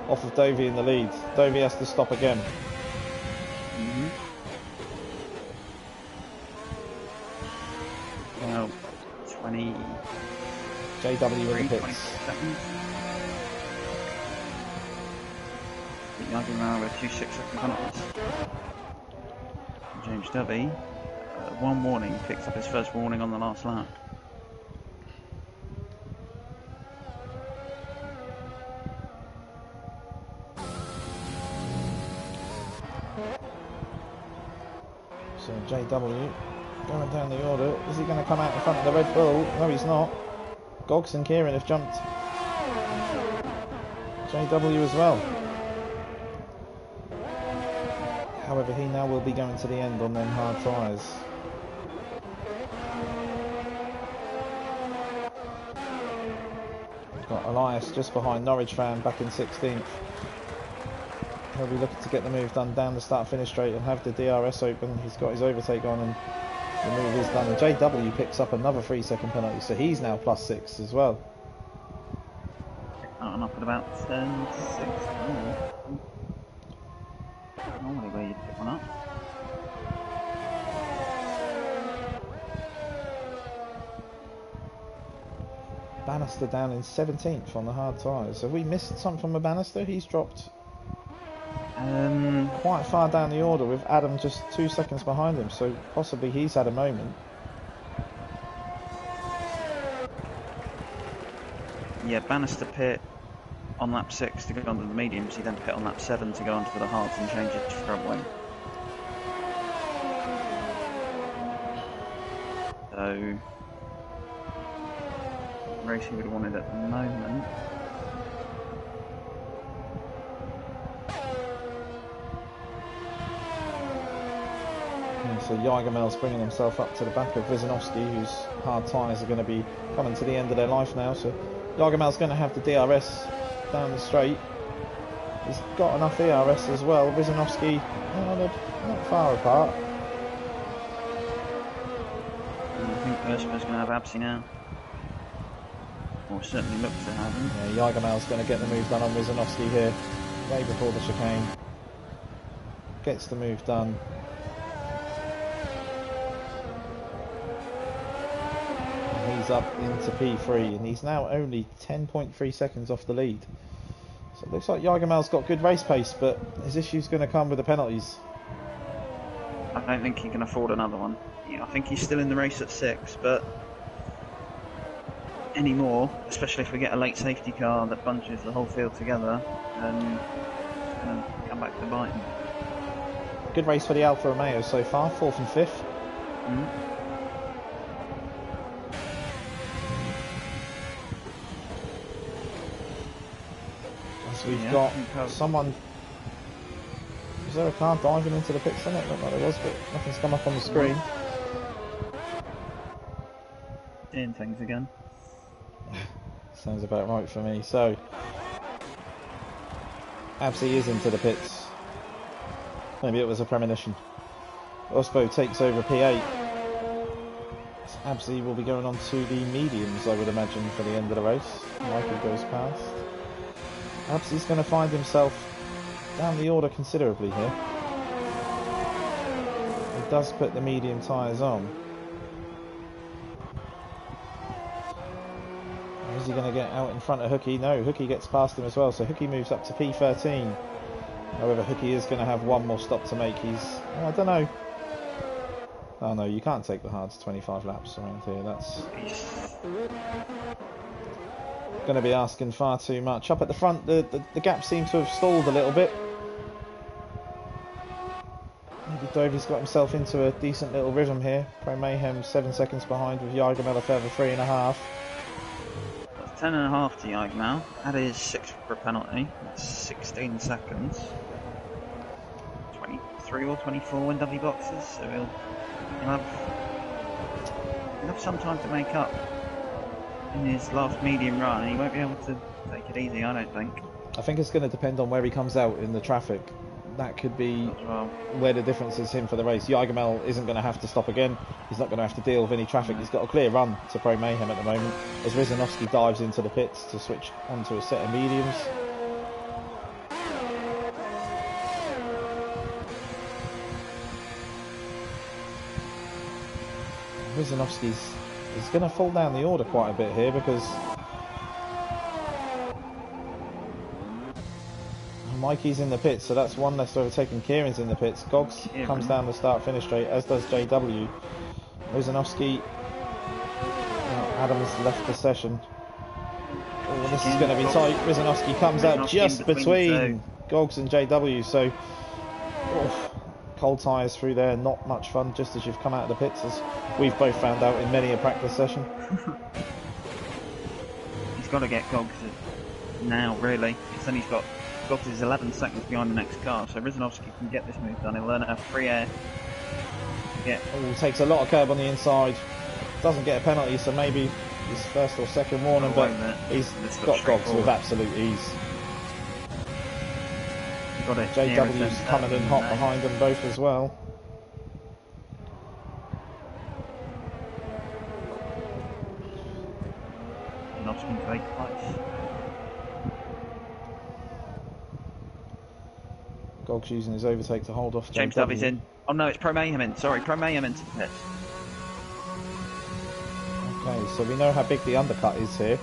off of Dovey in the lead. Dovey has to stop again. Well, 20... JW in the pits. Jagermel with 2 6-second penalties. James Dovey, one warning, picks up his first warning on the last lap. So JW going down the order. Is he going to come out in front of the Red Bull? No, he's not. Gogs and Kieran have jumped. JW as well. However, he now will be going to the end on them hard tyres. We've got Elias just behind Norwich fan back in 16th. He'll be looking to get the move done down the start-finish straight and have the DRS open. He's got his overtake on and the move is done. And JW picks up another 3-second penalty, so he's now +6 as well. I'm up at about 10, 6. Normally where you'd pick one up. Bannister down in 17th on the hard tyres. Have we missed something from a Bannister? He's dropped quite far down the order with Adam just 2 seconds behind him, so possibly he's had a moment. Yeah, Bannister pit on lap 6 to go onto the mediums, he then pit on lap 7 to go onto the hards and change it to front wing. So, race he would have wanted at the moment. So Jagermel's bringing himself up to the back of Rizanovsky, whose hard tyres are going to be coming to the end of their life now. So Jagermel's going to have the DRS down the straight. He's got enough DRS as well. Rizanovsky, they're not far apart. I think Ursula's going to have Absy now. Or certainly looks to have him. Yeah, Jagermel's going to get the move done on Rizanovsky here, way before the chicane. Gets the move done. He's up into P3 and he's now only 10.3 seconds off the lead. So it looks like Jagermel's got good race pace, but his issue's going to come with the penalties. I don't think he can afford another one. I think he's still in the race at 6, but any more, especially if we get a late safety car that bunches the whole field together, then it's going to come back to bite him. Good race for the Alfa Romeo so far, 4th and 5th. We've got someone. Was there a car diving into the pits in it? Looked like there was, but nothing's come up on the screen. Seeing things again. Sounds about right for me. So, Absy is into the pits. Maybe it was a premonition. Ospo takes over P8. So Absy will be going on to the mediums, I would imagine, for the end of the race. Michael goes past. Absy's going to find himself down the order considerably here. He does put the medium tyres on. Is he going to get out in front of Hookie? No, Hookie gets past him as well, so Hookie moves up to P13. However, Hookie is going to have one more stop to make. He's, I don't know. Oh no, you can't take the hards 25 laps around here. That's going to be asking far too much. Up at the front, the gap seems to have stalled a little bit. Maybe Dovey's got himself into a decent little rhythm here. Pro Mayhem 7 seconds behind with Jagermel a further 3.5. 10.5 to Jagermel. That is 6 for a penalty. That's 16 seconds. 23 or 24 in W boxes, so he'll have some time to make up in his last medium run. He won't be able to take it easy, I don't think. I think it's going to depend on where he comes out in the traffic. That could be where the difference is him for the race. Jagermel isn't going to have to stop again. He's not going to have to deal with any traffic. He's got a clear run to Pro Mayhem at the moment as Rizanovsky dives into the pits to switch onto a set of mediums. Rizanovsky's is going to fall down the order quite a bit here because Mikey's in the pits, so that's one less overtaken. Kieran's in the pits. Goggs comes down the start-finish straight, as does JW. Rizanovsky. Adams left the session. Oh, this is going to be tight. Rizanovsky comes out just between Goggs and JW, so cold tyres through there, not much fun, just as you've come out of the pits, as we've both found out in many a practice session. He's got to get Goggs now, really, because then he's got Goggs is 11 seconds behind the next car, so Rizanovsky can get this move done. He'll learn how free air. Takes a lot of curb on the inside. Doesn't get a penalty, so maybe his first or second warning, but he's got Goggs with absolute ease. Got it. JW's coming in hot behind them both as well. Rizanovsky to 8th place. Goggs using his overtake to hold off James Dovey's in. Oh no, it's Pro Mayhem in. Sorry, Pro Mayhem into the pits. Okay, so we know how big the undercut is here.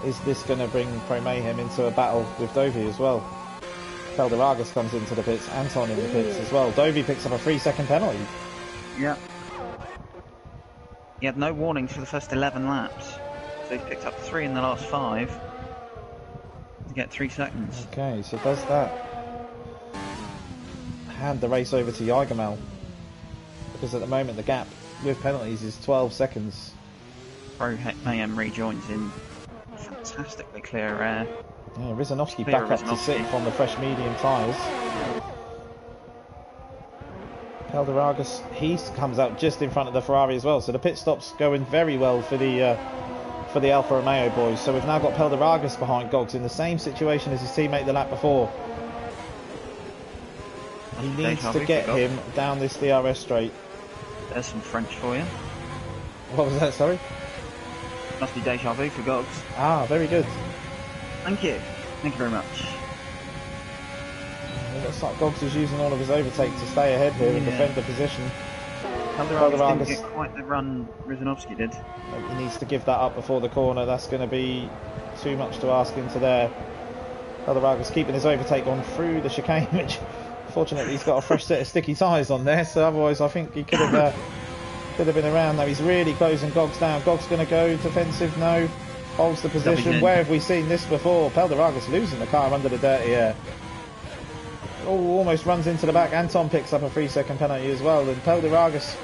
Is this going to bring Pro Mayhem into a battle with Dovey as well? Felderagus comes into the pits, Anton in the pits as well. Dovey picks up a 3-second penalty. Yeah. He had no warnings for the first 11 laps. So he's picked up 3 in the last 5 to get 3 seconds. Okay, so does that hand the race over to Jagermel? Because at the moment the gap with penalties is 12 seconds. Pro Mayhem rejoins in fantastically clear air. Yeah, Rizanovsky back up to 6th on the fresh medium tyres. Felderagus, he comes out just in front of the Ferrari as well, so the pit stop's going very well for the Alfa Romeo boys. So we've now got Felderagus behind Goggs in the same situation as his teammate the lap before. He needs to get him down this DRS straight. There's some French for you. What was that, sorry? Must be déjà vu for Goggs. Ah, very good. Thank you. Thank you very much. It looks like Goggs is using all of his overtake to stay ahead here and defend the position. Felderagus didn't get quite the run Rizanovsky did. He needs to give that up before the corner. That's going to be too much to ask into there. Felderagus keeping his overtake on through the chicane, which fortunately he's got a fresh set of sticky tyres on there, so otherwise I think he could have been around. Now he's really closing Goggs down. Goggs going to go defensive, no. Holds the position. Where have we seen this before? Felderagus losing the car under the dirty air. Oh, almost runs into the back. Anton picks up a 3-second penalty as well, and Felderagus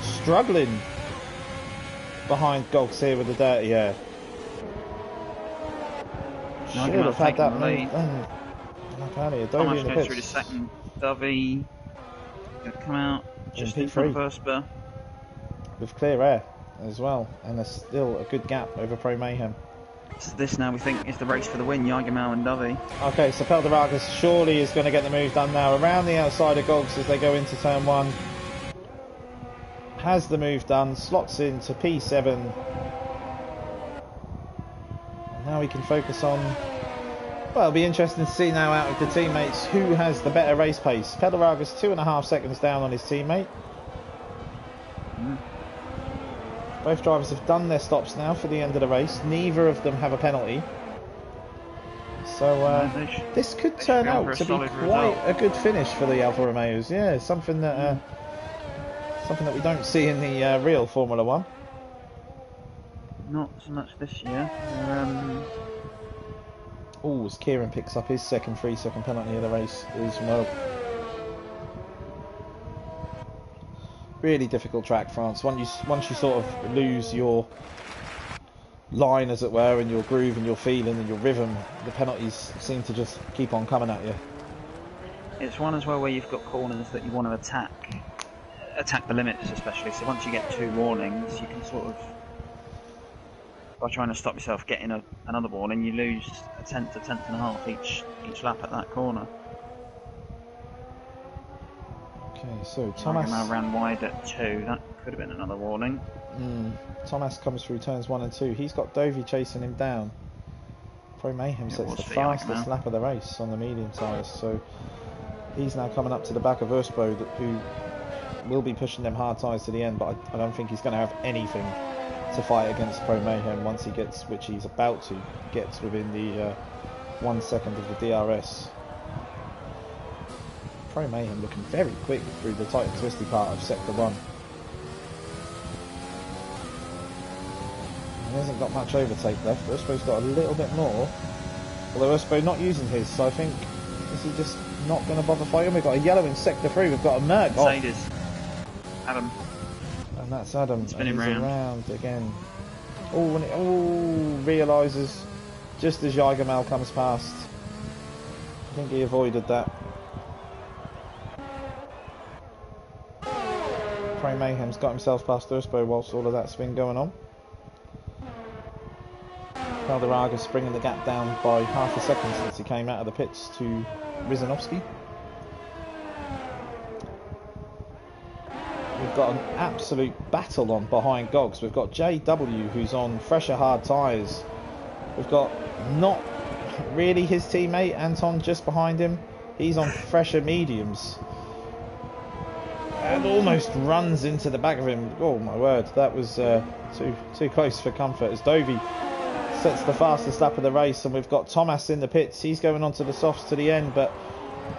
struggling behind Goggs here with the dirty air. Should have had that move. Like earlier, Dovey in the pits. Through the second. Dovey going to come out just in front of Ursper. With clear air as well, and there's still a good gap over Pro Mayhem. So this now we think is the race for the win, Jagermel and Dovey. Okay, so Felderagus surely is going to get the move done now around the outside of Goggs as they go into turn 1. Has the move done, slots into P7. Now we can focus on Well, it'll be interesting to see now out of the teammates who has the better race pace. Pedraga's 2.5 seconds down on his teammate. Both drivers have done their stops now for the end of the race. Neither of them have a penalty. So this could turn out to be quite a good finish for the Alfa Romeos. Yeah, something that we don't see in the real Formula One. Not so much this year. As Kieran picks up his second 3-second penalty of the race as well. Really difficult track, France. Once you sort of lose your line, as it were, and your groove and your feeling and your rhythm, the penalties seem to just keep on coming at you. It's one as well where you've got corners that you want to attack the limits, especially. So once you get 2 warnings, you can sort of, by trying to stop yourself getting another warning, you lose a tenth and a half each lap at that corner. Okay, so Thomas ran wide at 2. That could have been another warning. Thomas comes through turns 1 and 2. He's got Dovey chasing him down. Pro Mayhem sets the fastest lap of the race on the medium tyres, so he's now coming up to the back of Ursbo, who will be pushing them hard tyres to the end, but I don't think he's going to have anything to fight against Pro Mayhem once he gets, which he's about to, gets within the 1 second of the DRS. Pro Mayhem looking very quick through the tight and twisty part of Sector 1. He hasn't got much overtake left. Urspo's got a little bit more, although Urspo not using his, so I think, is he just not going to bother fighting? We've got a yellow in Sector 3, we've got a Merc. Mercedes. Adam. And that's Adam. Spinning around again. Realises just as Jagermal comes past. I think he avoided that. Pro Mayhem's got himself past Urspo whilst all of that's been going on. Calderaga's bringing the gap down by half a second since he came out of the pits to Rizanovsky. We've got an absolute battle on behind Gogs. We've got JW, who's on fresher hard tyres. We've got not really his teammate Anton just behind him. He's on fresher mediums and almost runs into the back of him. Oh my word, that was too close for comfort, as Dovey sets the fastest lap of the race. And we've got Thomas in the pits. He's going onto the softs to the end, but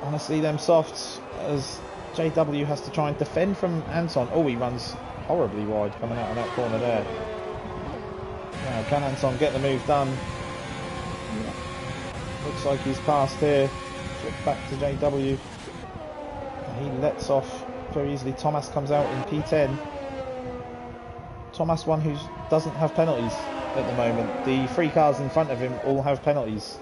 honestly, them softs, as JW has to try and defend from Anton. Oh, he runs horribly wide coming out of that corner there. Now, can Anton get the move done? Looks like he's passed here. Flip back to JW. He lets off very easily. Thomas comes out in P10. Thomas, one who doesn't have penalties at the moment. The 3 cars in front of him all have penalties.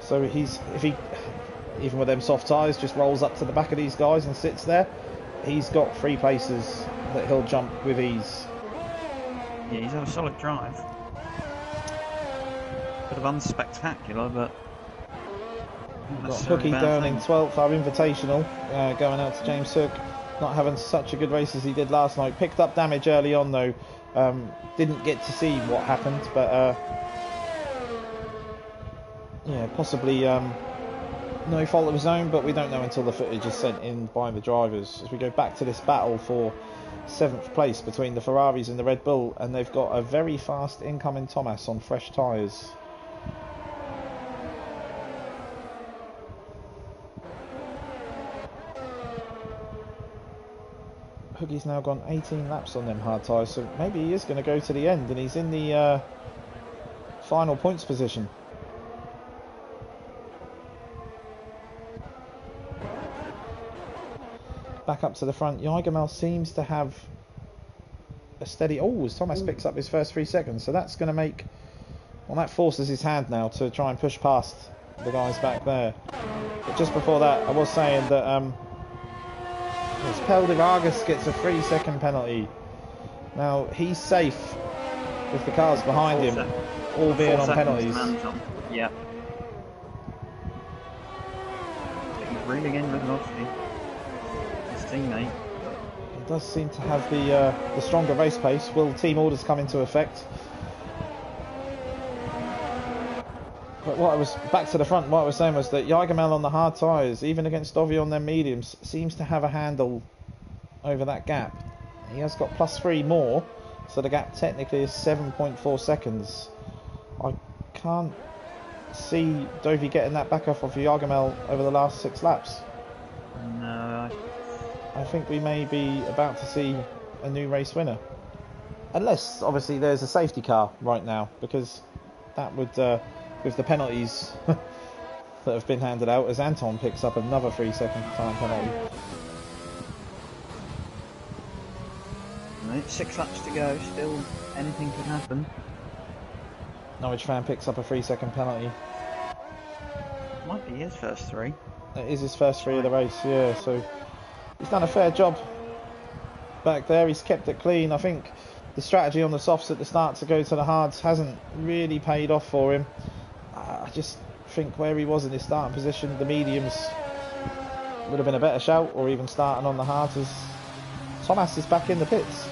So even with them soft tyres, just rolls up to the back of these guys and sits there. He's got 3 places that he'll jump with ease. Yeah, he's had a solid drive. Bit of unspectacular, but we've got Hooky down in 12th, our invitational, going out to James Hook. Not having such a good race as he did last night. Picked up damage early on though. Didn't get to see what happened, but yeah, possibly no fault of his own, but we don't know until the footage is sent in by the drivers. As we go back to this battle for 7th place between the Ferraris and the Red Bull, and they've got a very fast incoming Thomas on fresh tyres. Hookie's now gone 18 laps on them hard tyres, so maybe he is going to go to the end, and he's in the final points position. Back up to the front, Jagermal seems to have a steady... Oh, as Thomas picks up his first 3 seconds, so that's going to make... Well, that forces his hand now to try and push past the guys back there. But just before that, I was saying that Peldivagas gets a 3-second penalty. Now, he's safe with the cars behind him, all being on penalties. Yeah. He's reeling in Rizanovsky, his teammate. He does seem to have the stronger race pace. Will team orders come into effect? But what I was back to the front. What I was saying was that Jagermel on the hard tyres, even against Dovi on their mediums, seems to have a handle over that gap. He has got +3 more, so the gap technically is 7.4 seconds. I can't see Dovi getting that back off of Jagermel over the last 6 laps. No. I think we may be about to see a new race winner. Unless, obviously, there's a safety car right now, because that would, with the penalties that have been handed out, as Anton picks up another 3-second time penalty. Right, 6 laps to go, still anything could happen. Norwich fan picks up a 3-second penalty. Might be his first 3. It is his first 3 of the race, yeah, so he's done a fair job back there. He's kept it clean. I think the strategy on the softs at the start to go to the hards hasn't really paid off for him. I just think where he was in his starting position, the mediums would have been a better shout, or even starting on the hards. As Thomas is back in the pits.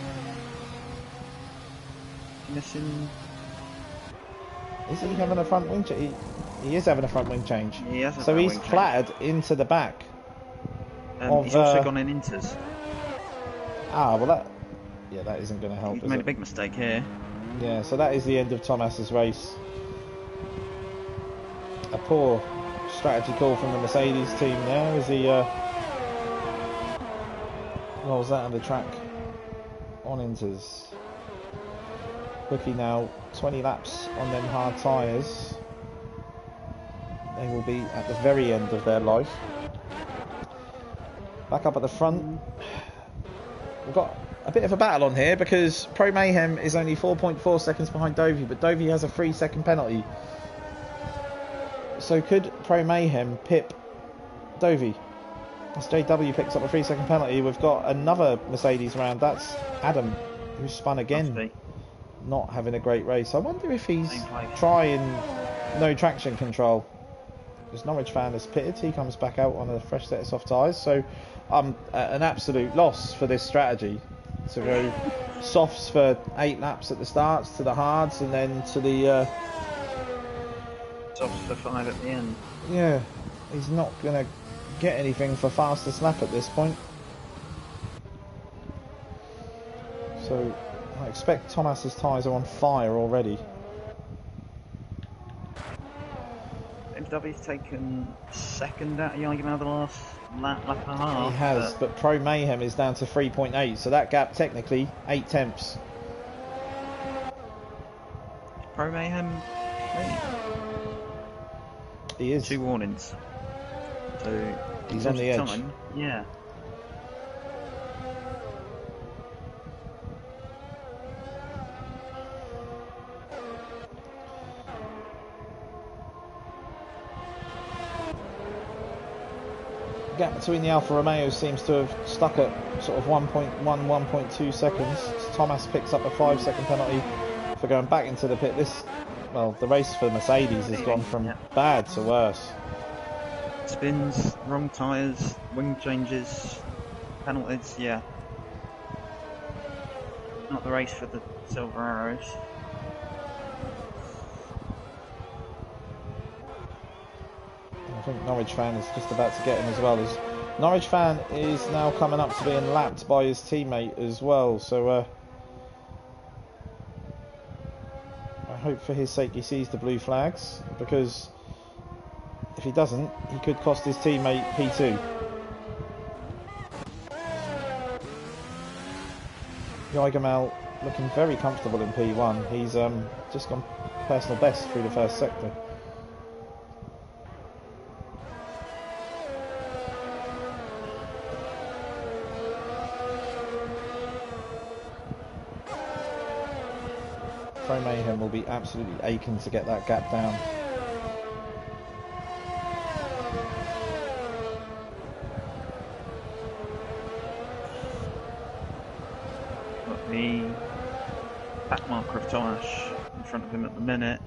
Missing. Is he having a front wing change? He is having a front wing change. He has a so he's wing change. flattered into the back. He's also gone in inters. Ah, well that isn't going to help. He's made a big mistake here. Yeah, so that is the end of Thomas's race. A poor strategy call from the Mercedes team there as he rolls that on the track on inters. Rookie now 20 laps on them hard tyres. They will be at the very end of their life. Back up at the front. We've got a bit of a battle on here because Pro Mayhem is only 4.4 seconds behind Dovi, but Dovi has a 3-second penalty. So could Pro Mayhem pip Dovi? As JW picks up a 3-second penalty, we've got another Mercedes round. That's Adam, who spun again, not having a great race. I wonder if he's trying no traction control. This Norwich fan is pitted. He comes back out on a fresh set of soft tyres. So an absolute loss for this strategy to go softs for 8 laps at the starts, to the hards, and then to the softs for 5 at the end. Yeah, he's not going to get anything for fastest lap at this point. So I expect Thomas's tyres are on fire already. MW's taken second out of Jagermel the last lap and a half. He has, but Pro Mayhem is down to 3.8, so that gap technically 8 tenths. Pro Mayhem, he is 2 warnings. So he's on the edge. Time. Yeah. Gap between the Alfa Romeo seems to have stuck at sort of 1.1, 1.2 seconds. Thomas picks up a 5-second penalty for going back into the pit. The race for Mercedes has gone from bad to worse. Spins, wrong tyres, wing changes, penalties, yeah. Not the race for the Silver Arrows. I think Norwich fan is just about to get him as well. As Norwich fan is now coming up to being lapped by his teammate as well. So I hope for his sake he sees the blue flags, because if he doesn't, he could cost his teammate P2. Jagermel looking very comfortable in P1. He's just gone personal best through the first sector. Pro Mayhem will be absolutely aching to get that gap down. Got the back marker of Tomasz in front of him at the minute.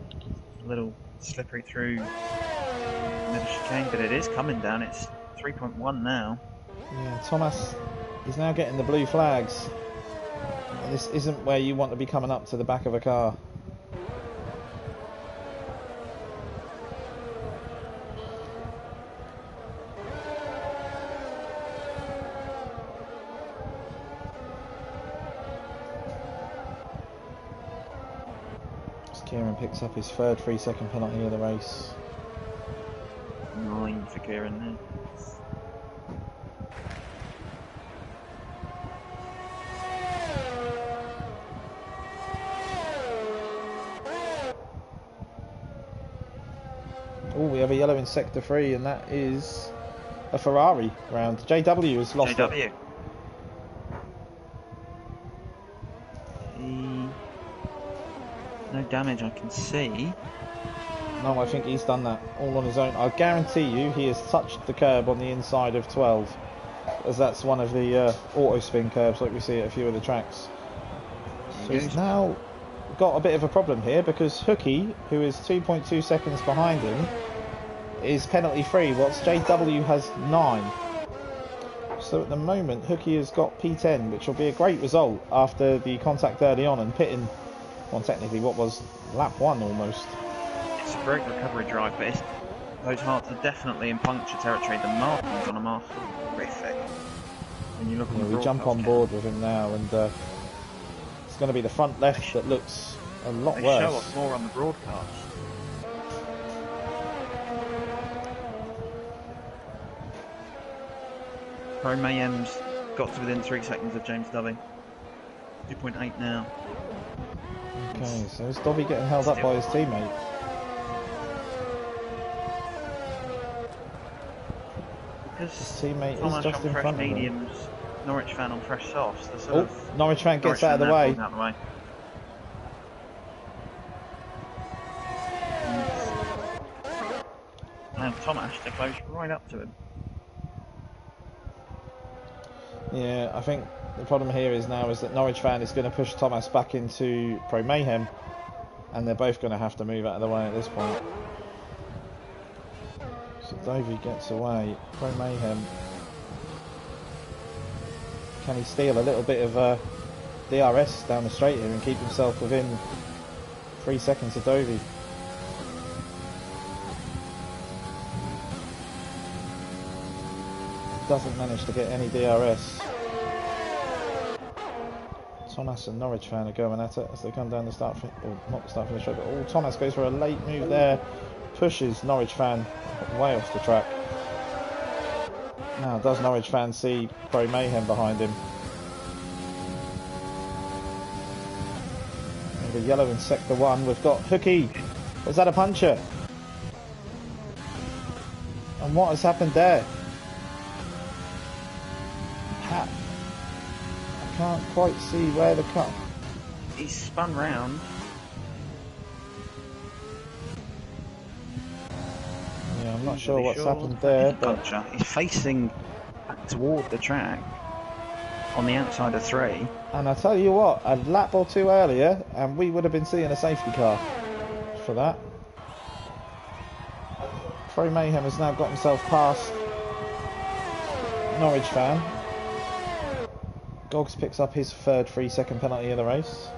A little slippery through middle chicane, but it is coming down. It's 3.1 now. Yeah, Thomas is now getting the blue flags. This isn't where you want to be coming up to the back of a car. Kieran picks up his third 3-second penalty of the race. 9 for Kieran there. Oh, we have a yellow in sector 3, and that is a Ferrari round. JW has lost JW. it. No damage I can see. No, I think he's done that all on his own. I guarantee you he has touched the curb on the inside of 12, as that's one of the auto spin curbs like we see at a few of the tracks. So he's now got a bit of a problem here, because Hookie, who is 2.2 seconds behind him, is penalty free, whilst JW has 9. So at the moment Hookie has got P10, which will be a great result after the contact early on and pitting on technically what was lap 1 almost. It's a great recovery drive, but those hearts are definitely in puncture territory. The markings on them are horrific. When you look at we jump on board with him now, and it's going to be the front left that looks a lot worse. They show us more on the broadcast. Pro Mayhem's got to within 3 seconds of James Dovey. 2.8 now. Okay, so is Dobby getting held up by his teammate? Because his teammate Thomas is just on in fresh front of him. mediums, Norwich fan on fresh softs. Norwich fan gets out of the way. And Thomas to close right up to him. Yeah, I think the problem here is that Norwich fan is going to push Thomas back into Pro Mayhem, and they're both going to have to move out of the way at this point. So Dovey gets away. Pro Mayhem. Can he steal a little bit of DRS down the straight here and keep himself within 3 seconds of Dovey? Doesn't manage to get any DRS. Thomas and Norwich fan are going at it as they come down the start, or not the start finish, but Thomas goes for a late move there, pushes Norwich fan way off the track. Now, does Norwich fan see Pro Mayhem behind him? And the yellow in sector 1, we've got Hookie. Was that a puncher? And what has happened there? I can't quite see where the cut. He's spun round. Yeah, I'm not sure what's happened there, but he's facing back toward the track on the outside of 3. And I tell you what, a lap or 2 earlier, and we would have been seeing a safety car for that. Pro Mayhem has now got himself past Norwich fan. Gogs picks up his third 3-second penalty of the race.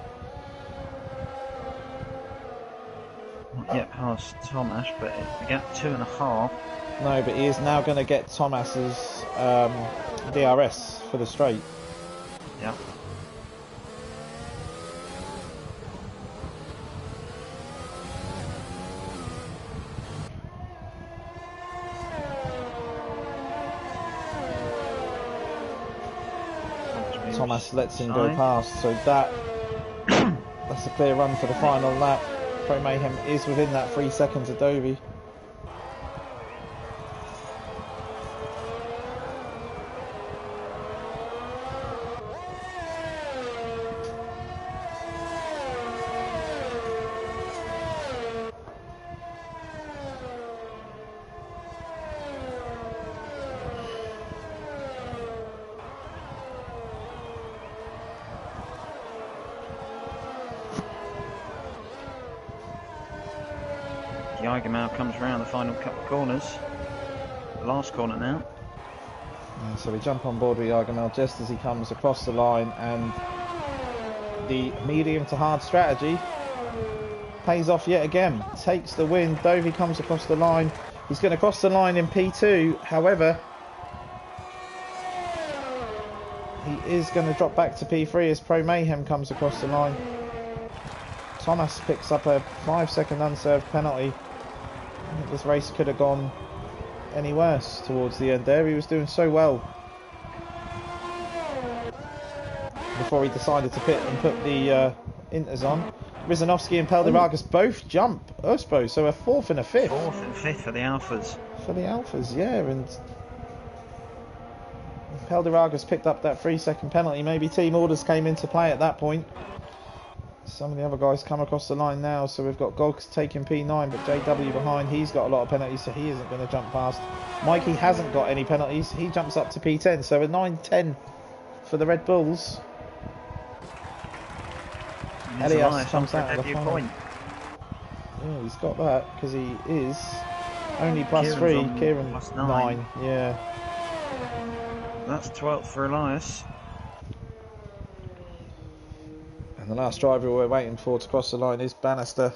Not yet past Thomas, but we get 2.5. No, but he is now going to get Thomas's DRS for the straight. Yeah. Thomas lets him go past, so that's a clear run for the final lap. Pro Mayhem is within that 3 seconds of Dovey. Geigermau comes around the final couple of corners. The last corner now. Yeah, so we jump on board with Geigermau just as he comes across the line, and the medium to hard strategy pays off yet again. Takes the win. Dovey comes across the line. He's going to cross the line in P2. However, he is going to drop back to P3 as Pro Mayhem comes across the line. Thomas picks up a 5-second unserved penalty. I think this race could have gone any worse towards the end there. He was doing so well before he decided to pit and put the inters on. Rizanovsky and Pelderargas both jump Uspo, so a 4th and a 5th. 4th and 5th for the Alphas. For the Alphas, yeah, and Pelderargas picked up that 3-second penalty. Maybe team orders came into play at that point. Some of the other guys come across the line now, so we've got Gogs taking P9, but JW behind. He's got a lot of penalties, so he isn't going to jump past. Mikey hasn't got any penalties. He jumps up to P10, so a 9-10 for the Red Bulls. Elias comes out of the point. Yeah, he's got that because he is only +3. Kieran +9. Yeah. That's 12th for Elias. And the last driver we're waiting for to cross the line is Bannister.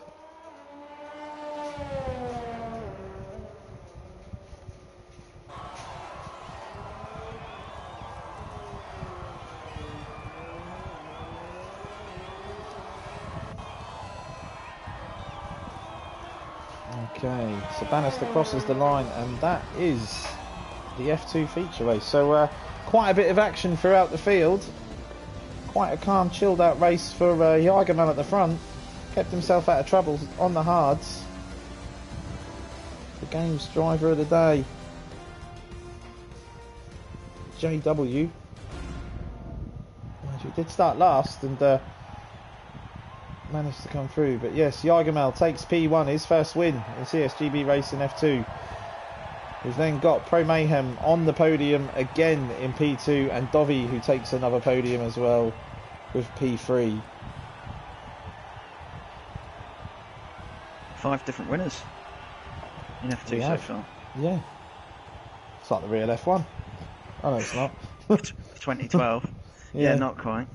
Okay, so Bannister crosses the line, and that is the F2 feature race. So quite a bit of action throughout the field. Quite a calm, chilled out race for Jagerman at the front. Kept himself out of trouble on the hards. The game's driver of the day, JW. He did start last and managed to come through, but yes, Jagermel takes P1, his first win in CSGB race in F2. We've then got Pro Mayhem on the podium again in P2, and Dovi, who takes another podium as well with P3. 5 different winners in F2 so far. Yeah, it's like the real F1. Oh no, it's not. 2012. Yeah, not quite.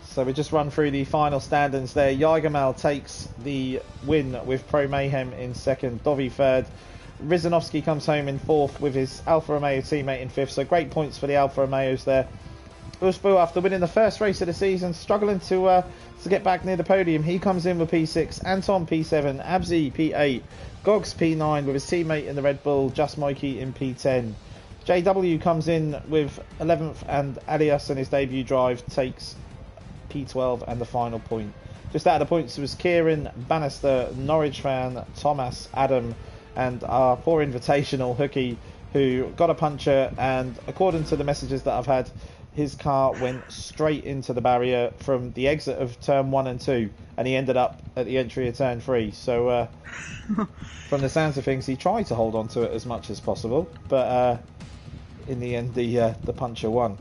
So we just run through the final standings there. Jagermal takes the win with Pro Mayhem in second, Dovi third. Rizanovsky comes home in fourth with his Alfa Romeo teammate in fifth. So great points for the Alfa Romeos there. Usbu, after winning the first race of the season, struggling to get back near the podium. He comes in with P6, Anton P7, Abzi P8, Gogs P9 with his teammate in the Red Bull, Just Mikey in P10. JW comes in with 11th, and Alias in his debut drive takes P12 and the final point. Just out of the points was Kieran, Bannister, Norwich fan, Thomas, Adam, and our poor invitational Hookie, who got a puncture, and according to the messages that I've had, his car went straight into the barrier from the exit of turn 1 and 2, and he ended up at the entry of turn 3. So from the sounds of things, he tried to hold on to it as much as possible, but in the end the puncher won.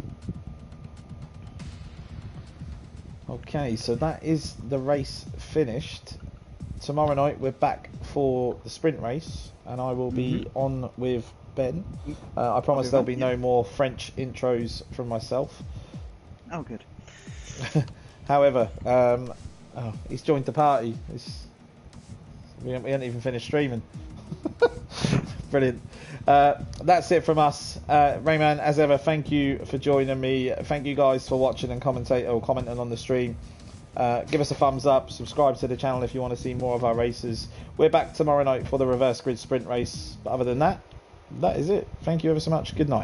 Okay, so that is the race finished. Tomorrow night we're back for the sprint race, and I will be on with Ben. I promise there'll be no more French intros from myself. Oh, good. However, he's joined the party. We haven't even finished streaming. Brilliant. That's it from us. Rayman, as ever, thank you for joining me. Thank you guys for watching and commenting on the stream. Give us a thumbs up, subscribe to the channel if you want to see more of our races. We're back tomorrow night for the reverse grid sprint race. But other than that, that is it. Thank you ever so much. Good night.